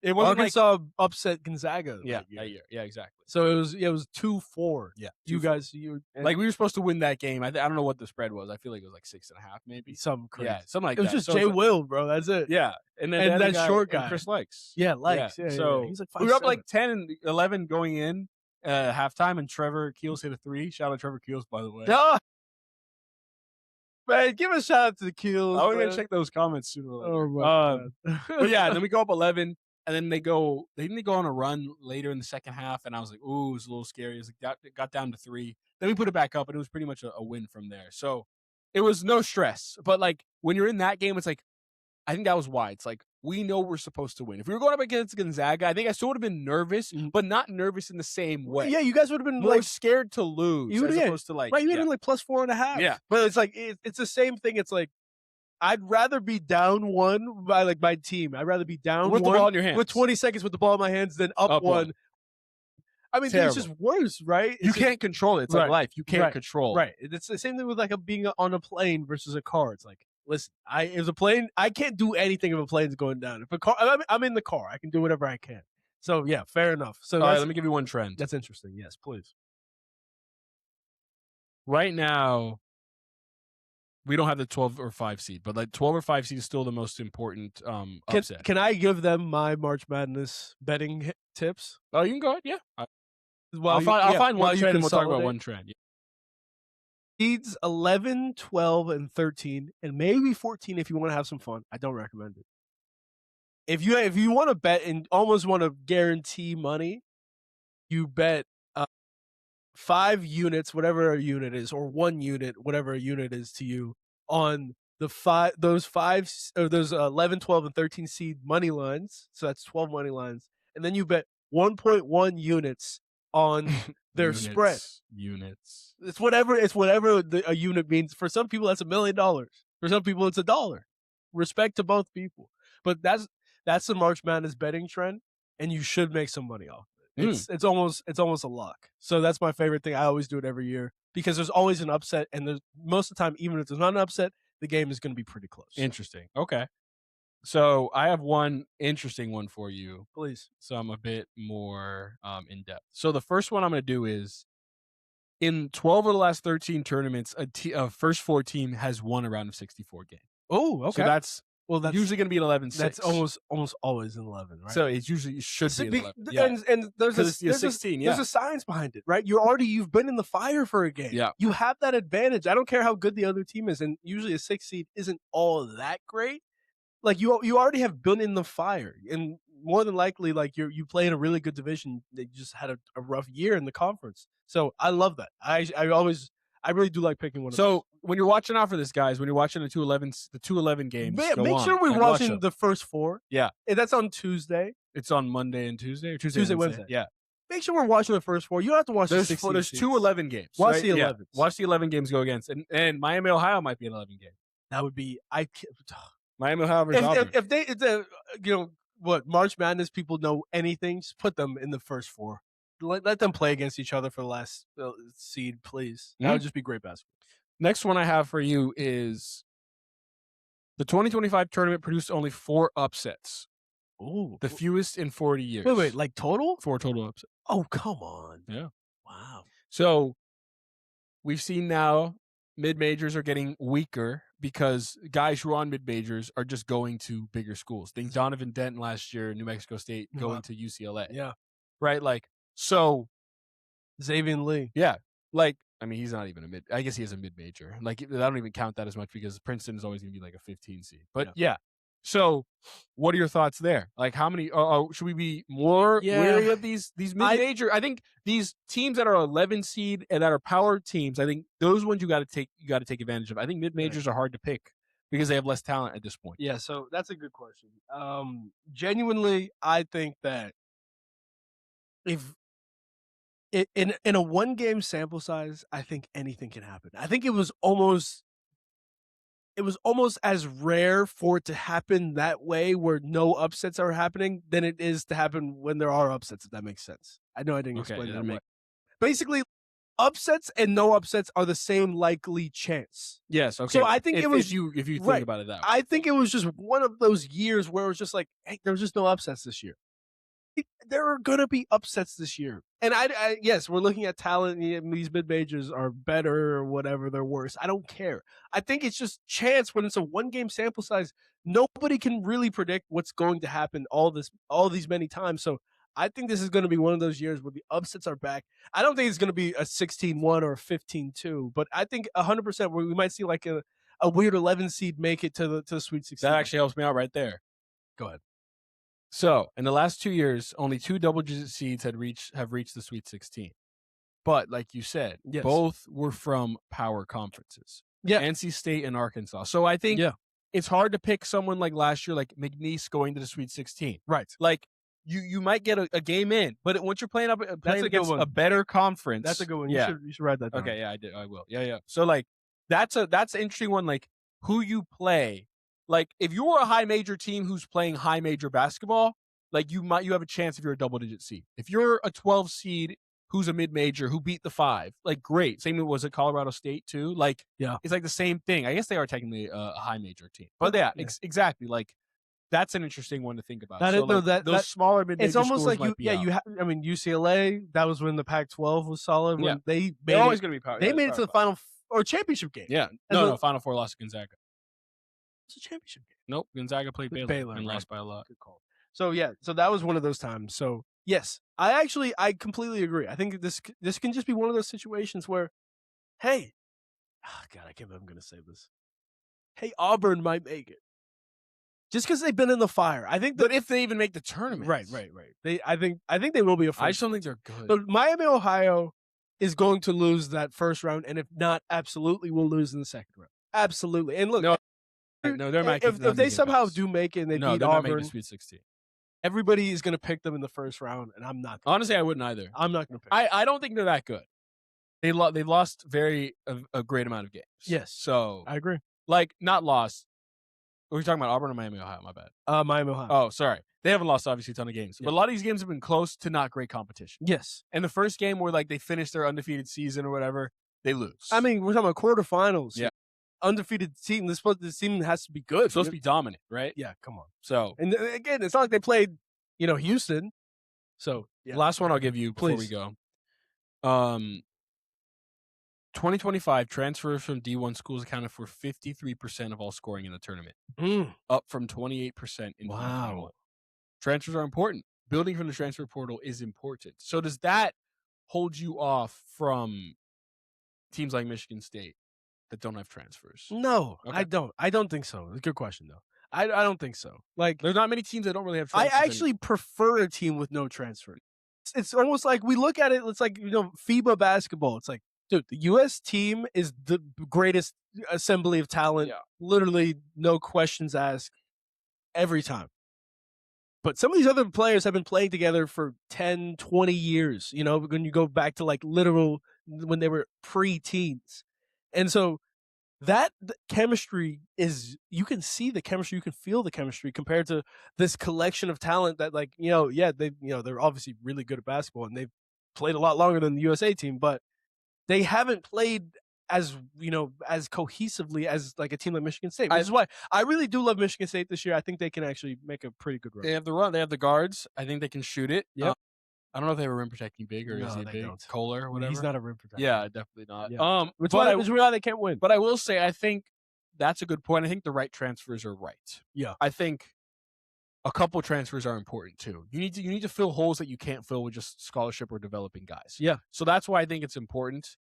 it wasn't Arkansas upset Gonzaga. That year. Yeah, exactly. So it was 2-4. Yeah, you guys, we were supposed to win that game. I don't know what the spread was. I feel like it was like 6.5, maybe. Something crazy. Yeah, something like that. It was just Jay Will, bro. That's it. Yeah, and then that short guy, Chris Likes. Yeah, Likes. Yeah. So he's like 5'7". We were up like 10-11 going in halftime, and Trevor Keels hit a 3. Shout out Trevor Keels, by the way. Man, give a shout out to the Keels. I'm gonna check those comments sooner or later. Oh my God. But yeah, then we go up 11. And then they go on a run later in the second half, and I was like, ooh, it was a little scary. It got down to 3. Then we put it back up, and it was pretty much a win from there. So it was no stress. But, like, when you're in that game, it's like, I think that was why. It's like, we know we're supposed to win. If we were going up against Gonzaga, I think I still would have been nervous, but not nervous in the same way. Yeah, you guys would have been more scared to lose as opposed to like. Right, you would have been like +4.5. Yeah. But it's like, it's the same thing. It's like, I'd rather be down 1 by like my team. I'd rather be down with 1 the ball in your hands with 20 seconds with the ball in my hands than up 1. I mean, it's just worse, right? You can't control it. It's like life. You can't control. Right. It's the same thing with like being on a plane versus a car. It's like, listen, if a plane, I can't do anything if a plane's going down. If a car, I'm in the car. I can do whatever I can. So yeah, fair enough. So all right, let me give you one trend. That's interesting. Yes, please. Right now, we don't have the 12 or 5 seed, but like 12 or 5 seed is still the most important upset. Can I give them my March Madness betting tips? Oh, you can go ahead. Yeah. I'll find one trend and we'll talk about one trend. Yeah. Seeds 11, 12, and 13, and maybe 14 if you want to have some fun. I don't recommend it. If you want to bet and almost want to guarantee money, you bet 5 units, whatever a unit is, or 1 unit, whatever a unit is to you, on those 11, 12, and 13 seed money lines. So that's 12 money lines, and then you bet 1.1 units on their spread. Units. It's whatever a unit means. For some people, that's $1 million. For some people, it's $1. Respect to both people, but that's the March Madness betting trend, and you should make some money off it. It's almost a lock. So that's my favorite thing. I always do it every year because there's always an upset, and most of the time, even if there's not an upset, the game is going to be pretty close. Interesting. Okay. So I have one interesting one for you. Please. So I'm a bit more in depth. So the first one I'm going to do is, in 12 of the last 13 tournaments, a first 4 team has won a round of 64 games. Oh, okay. So that's Well, that's usually going to be an 11-6. That's almost always an 11, right? So it should be an 11. Yeah. And there's a 16. There's a science behind it, right? You've been in the fire for a game. Yeah. You have that advantage. I don't care how good the other team is, and usually a 6 seed isn't all that great. Like you already have been in the fire, and more than likely, like you play in a really good division. They just had a rough year in the conference, so I love that. I really do like picking one. So when you're watching out for this, guys, when you're watching the 2-11 games, make sure we're watching the first 4. Yeah, and that's on Tuesday. It's on Monday and Tuesday, or Tuesday, Wednesday. Yeah. Make sure we're watching the first 4. You don't have to watch the 16. There's 2 11 games. Watch right? the 11s. Yeah. Watch the 11 games go against, and Miami Ohio might be an 11 game. That would be Miami Ohio versus Auburn. If they March Madness people know anything, just put them in the first 4. Let them play against each other for the last seed, please. That would just be great basketball. Next one I have for you is the 2025 tournament produced only 4 upsets. Ooh. The fewest in 40 years. Wait, like total? 4 total upsets. Oh, come on. Yeah. Wow. So we've seen now mid-majors are getting weaker because guys who are on mid-majors are just going to bigger schools. Think Donovan Denton last year, New Mexico State, going to UCLA. Yeah. Right? Like, so. Xavier Lee. Yeah. Like, I mean, he's not even I guess he is a mid-major. Like, I don't even count that as much because Princeton is always going to be like a 15 seed. But yeah. So, what are your thoughts there? Like, how many? Should we be more wary of these mid-major? I think these teams that are 11 seed and that are power teams. I think those ones you got to take advantage of. I think mid-majors are hard to pick because they have less talent at this point. Yeah. So that's a good question. Genuinely, I think that if in a 1-game sample size, I think anything can happen. I think it was almost as rare for it to happen that way where no upsets are happening than it is to happen when there are upsets, if that makes sense. I know I didn't explain that way. Basically, upsets and no upsets are the same likely chance. Yes, okay. So I think it was if you think about it that way. I think it was just one of those years where it was just like, hey, there was just no upsets this year. There are going to be upsets this year. And I yes, we're looking at talent. These mid-majors are better or whatever. They're worse. I don't care. I think it's just chance when it's a 1-game sample size. Nobody can really predict what's going to happen all these many times. So I think this is going to be one of those years where the upsets are back. I don't think it's going to be a 16-1 or a 15-2, but I think 100% we might see like a weird 11 seed make it to the Sweet 16. That actually helps me out right there. Go ahead. So, in the last 2 years, only 2 double-digit seeds have reached the Sweet 16. But, like you said, both were from power conferences. Yeah. NC State and Arkansas. So, I think it's hard to pick someone like last year, like McNeese going to the Sweet 16. Right. Like, you might get a game in, but once you're playing against a better conference. That's a good one. Yeah. You should write that down. Okay, yeah, I will. Yeah. So, like, that's an interesting one, like, who you play. Like, if you're a high major team who's playing high major basketball, like you have a chance if you're a double-digit seed. If you're a 12 seed who's a mid-major who beat the 5, like great. Same was it Colorado State too. Like, it's like the same thing. I guess they are technically a high major team, but exactly. Like, that's an interesting one to think about. Those smaller mid-major it's almost schools like I mean, UCLA. That was when the Pac-12 was solid. When they're always going to be power. They made it to the final or championship game. Yeah, no, Final Four lost to Gonzaga. It's a championship game. Nope, Gonzaga played Baylor and lost by a lot. Good call. So so that was one of those times. So yes, I completely agree. I think this can just be one of those situations where, hey, God, I can't believe I'm going to say this. Hey, Auburn might make it just because they've been in the fire. I think, but if they even make the tournament, right. I think they will be a first. I just don't think they're good. But Miami, Ohio is going to lose that first round, and if not, absolutely will lose in the second round. Absolutely. And look, if they somehow do make it and they beat Auburn, the Sweet 16. Everybody is going to pick them in the first round, and I'm not. Honestly, I wouldn't either. I'm not going to pick them. I don't think they're that good. They've lost a great amount of games. Yes. So I agree. Like, not lost. Are we talking about Auburn or Miami, Ohio? My bad. Miami, Ohio. Oh, sorry. They haven't lost, obviously, a ton of games. Yeah. But a lot of these games have been close to not great competition. Yes. And the first game where, like, they finished their undefeated season or whatever, they lose. I mean, we're talking about quarterfinals. Yeah. Undefeated team. This team has to be good. It's supposed to be dominant, right? Yeah, come on. So, and again, it's not like they played, Houston. So, last one I'll give you before we go. 2025 transfers from D1 schools accounted for 53% of all scoring in the tournament, up from 28% in 2021. Transfers are important. Building from the transfer portal is important. So does that hold you off from teams like Michigan State that don't have transfers? No, okay. I don't think so. It's a good question, though. I don't think so. Like, there's not many teams that don't really have transfers. I actually prefer a team with no transfer. It's almost like we look at it, it's like, FIBA basketball. It's like, dude, the U.S. team is the greatest assembly of talent. Yeah. Literally, no questions asked every time. But some of these other players have been playing together for 10, 20 years, when you go back to like literal when they were pre-teens. And so that chemistry is, you can see the chemistry, you can feel the chemistry compared to this collection of talent that they're obviously really good at basketball and they've played a lot longer than the USA team, but they haven't played as cohesively as like a team like Michigan State, which is why I really do love Michigan State this year. I think they can actually make a pretty good run. They have the run. They have the guards. I think they can shoot it. Yeah. I don't know if they have a rim protecting big or is he big? Kohler or whatever. He's not a rim protector. Yeah, definitely not. Yeah. Which is why they can't win. But I will say, I think that's a good point. I think the right transfers are right. Yeah. I think a couple transfers are important too. You need to fill holes that you can't fill with just scholarship or developing guys. Yeah. So that's why I think it's important.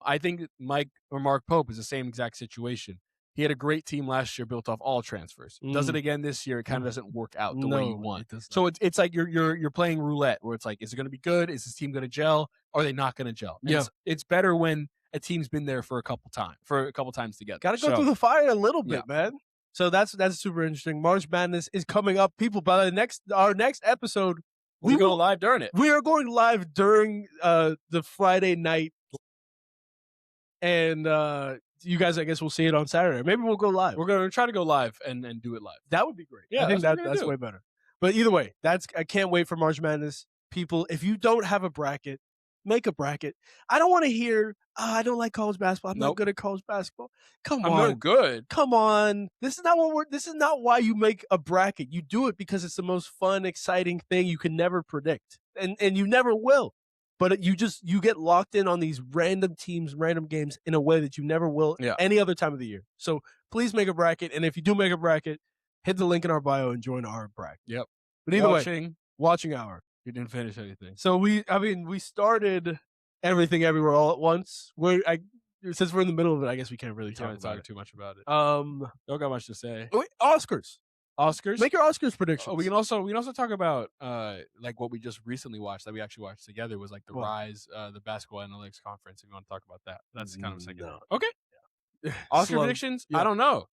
I think Mike or Mark Pope is the same exact situation. He had a great team last year built off all transfers. Does it again this year, it kind of doesn't work out the way you want. So it's like you're playing roulette where it's like, is it going to be good? Is this team going to gel? Or are they not going to gel? Yeah. It's better when a team's been there for a couple times together. Got to go through the fire a little bit, man. So that's super interesting. March Madness is coming up. People, by our next episode, we go live during it. We are going live during the Friday night. And you guys, I guess, will see it on Saturday. Maybe we'll go live. We're going to try to go live and do it live. That would be great. Yeah, I think that's way better. But either way, I can't wait for March Madness. People, if you don't have a bracket, make a bracket. I don't want to hear, I don't like college basketball. I'm not good at college basketball. Come on. I'm no good. Come on. This is not why you make a bracket. You do it because it's the most fun, exciting thing you can never predict. And you never will. But you get locked in on these random teams, random games in a way that you never will any other time of the year. So please make a bracket. And if you do make a bracket, hit the link in our bio and join our bracket. Yep. But either way, watching hour. You didn't finish anything. So we started Everything Everywhere All at Once. Since we're in the middle of it, I guess we can't really talk too much about it. Don't got much to say. Wait, Oscars. Make your Oscars predictions. We can also talk about like what we just recently watched that we actually watched together was like the Rise, the basketball analytics conference. If you want to talk about that, that's kind of a second. No. Okay. Yeah. Oscar predictions? Yeah. I don't know.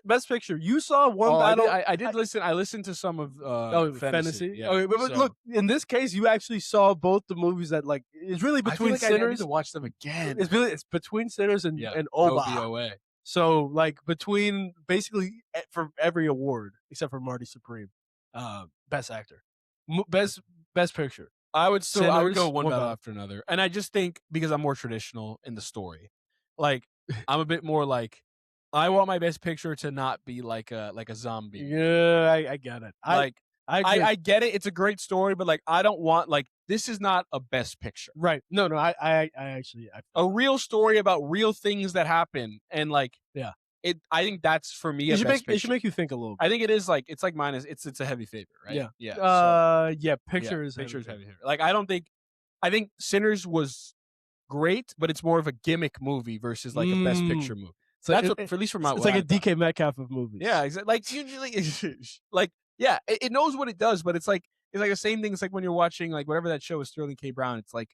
Best picture. You saw one battle. I did listen. I listened to some of Fantasy. Yeah. Okay, but look, in this case, you actually saw both the movies that like it's really between Sinners. I need to watch them again. It's between Sinners and OBA. So, like, between basically for every award except for Marty Supreme, best actor, best picture. I would go one battle after another, and I just think because I'm more traditional in the story, like I'm a bit more like I want my best picture to not be like a zombie. Yeah, I get it. I get it. It's a great story, but like I don't want this is not a best picture. Right. No, I actually a real story about real things that happen and I think that's for me. It should make you think a little bit. I think it is it's like mine is it's a heavy favorite, right? Yeah. Yeah. Picture is heavy favorite. Like I think Sinners was great, but it's more of a gimmick movie versus like a best picture movie. So that's at least from my. It's like a DK Metcalf of movies. Yeah, exactly. Like usually, it knows what it does, but it's like the same thing. It's like when you're watching like whatever that show is, Sterling K. Brown. It's like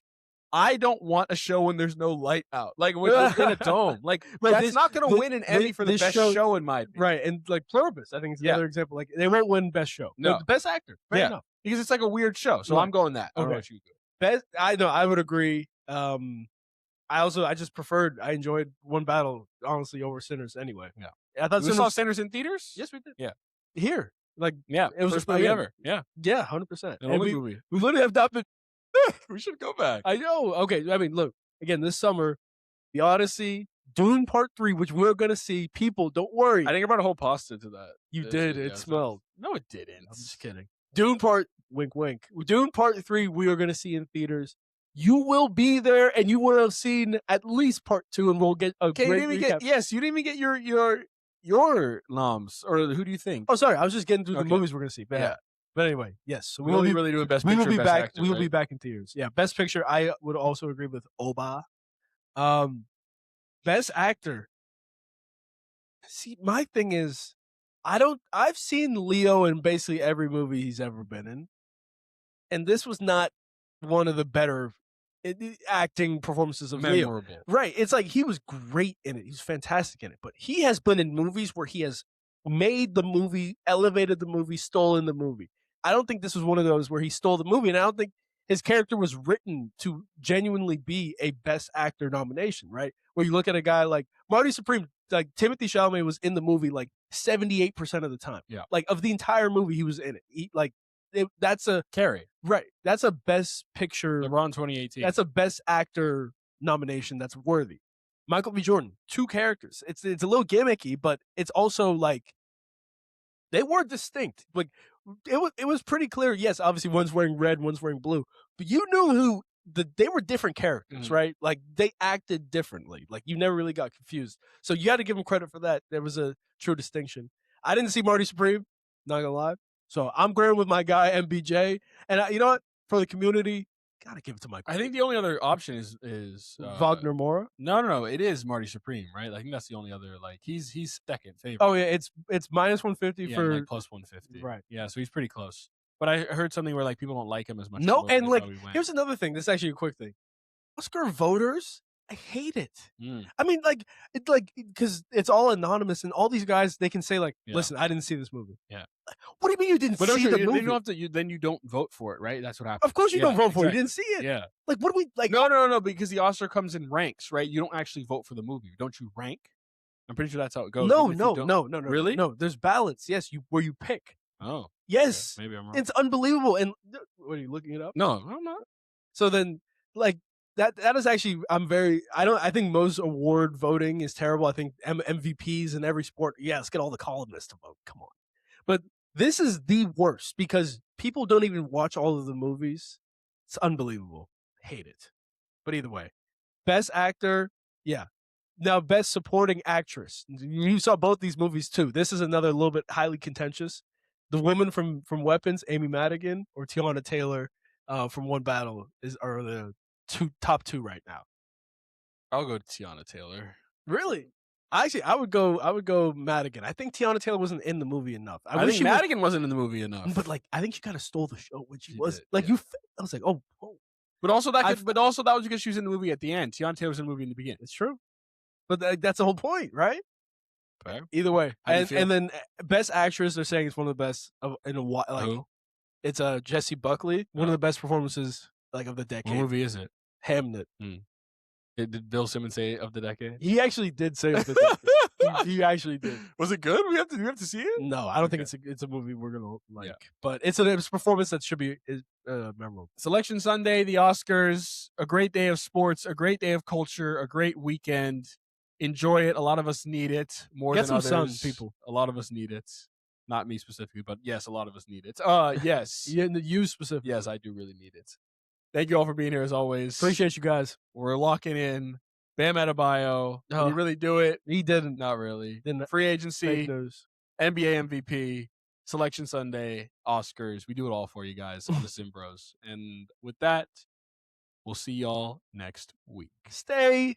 I don't want a show when there's no light out, like when in a dome. Like that's not going to win an Emmy for the best show in my opinion. Right, and like Pluribus, I think is another example. Like they won't win best show. No, the best actor. Fair enough. Because it's like a weird show. So I'm going that. I don't know what you do. Best. I would agree. I just preferred. I enjoyed One Battle honestly over Sinners anyway. Yeah, I thought we saw Sinners in theaters. Yes, we did. Yeah, here, it was first movie ever. Yeah, 100%. We literally have not been. We should go back. I know. Okay, I mean, look again this summer, The Odyssey, Dune Part 3, which we're gonna see. People, don't worry. I think I brought a whole pasta to that. You did. It smelled. No, it didn't. I'm just kidding. Dune Part. Wink, wink. Dune Part 3, we are gonna see in theaters. you will be there, and you will have seen at least part 2, and we'll get a great recap. You didn't even get your noms, or who do you think? Oh, sorry, I was just getting through the movies we're gonna see. But But anyway, yes. So we will be really doing best picture. We will be best back. Actor, we will right? be back in theaters. Yeah, best picture. I would also agree with Oba. Best actor. See, my thing is, I've seen Leo in basically every movie he's ever been in, and this was not one of the better acting performances of memorable. Leo. Right? It's like he was great in it. He's fantastic in it, but he has been in movies where he has made the movie, elevated the movie, stolen the movie. I don't think this was one of those where he stole the movie, and I don't think his character was written to genuinely be a Best Actor nomination, right? Where you look at a guy like Marty Supreme, like Timothée Chalamet was in the movie like 78% of the time. Yeah. Like of the entire movie, he was in it. That's a Carrie. Right. That's a Best Picture. LeBron 2018. That's a Best Actor nomination that's worthy. Michael B. Jordan, 2 characters. It's a little gimmicky, but it's also like they were distinct. Like it was pretty clear. Yes, obviously one's wearing red, one's wearing blue, but you knew they were different characters, right? Like they acted differently. Like you never really got confused. So you had to give them credit for that. There was a true distinction. I didn't see Marty Supreme, not gonna lie. So I'm going with my guy MBJ, and you know what? For the community, gotta give it to Michael. I think the only other option is Wagner Moura. No, it is Marty Supreme, right? I think that's the only other. Like he's second favorite. Oh yeah, it's minus 150 for like plus 150. Right. Yeah, so he's pretty close. But I heard something where like people don't like him as much. No, and like here's another thing. This is actually a quick thing. Oscar voters, I hate it. I mean, like it's like because it's all anonymous, and all these guys they can say like, "Listen, I didn't see this movie." Yeah. What do you mean you didn't see the movie? You don't have to. Then you don't vote for it, right? That's what happens. Of course you don't vote for it. You didn't see it. Yeah. Like what do we like? No, because the Oscar comes in ranks, right? You don't actually vote for the movie. Don't you rank? I'm pretty sure that's how it goes. No. Really? No, there's ballots. Yes, where you pick. Oh. Yes. Okay. Maybe I'm wrong. It's unbelievable. And what are you looking it up? No, I'm not. So then, like that is actually I think most award voting is terrible. I think MVPs in every sport. Yeah, let's get all the columnists to vote. Come on. But this is the worst because people don't even watch all of the movies. It's unbelievable. Hate it. But either way, Best Actor, yeah. Now, Best Supporting Actress. You saw both these movies too. This is another little bit highly contentious. The woman from Weapons, Amy Madigan, or Tiana Taylor from One Battle are the top two right now. I'll go Tiana Taylor. Really? Actually, I would go Madigan. I think Tiana Taylor wasn't in the movie enough. I think Madigan wasn't in the movie enough. But like, I think she kind of stole the show when she was like I was like, oh. But also that was because she was in the movie at the end. Tiana Taylor was in the movie in the beginning. It's true. But that's the whole point, right? Okay. Either way, and then Best Actress, they're saying it's one of the best in a while. Like, who? It's Jessie Buckley, one of the best performances like of the decade. What movie is it? Hamnet. Did Bill Simmons say of the decade? He actually did say of the decade. he actually did. Was it good? We have to see it. No, I don't think it's a movie we're gonna like. Yeah. But it's a performance that should be memorable. Selection Sunday, the Oscars, a great day of sports, a great day of culture, a great weekend. Enjoy it. A lot of us need it more than others. Sun, people. A lot of us need it. Not me specifically, but yes, a lot of us need it. Yes. You specifically. Yes, I do really need it. Thank you all for being here as always. Appreciate you guys. We're locking in. Bam Adebayo. Did he really do it? He didn't. Not really. Didn't. Free agency. NBA MVP. Selection Sunday. Oscars. We do it all for you guys on the SimmBros. And with that, we'll see y'all next week. Stay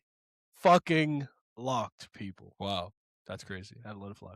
fucking locked, people. Wow. That's crazy. Had a lot of fly.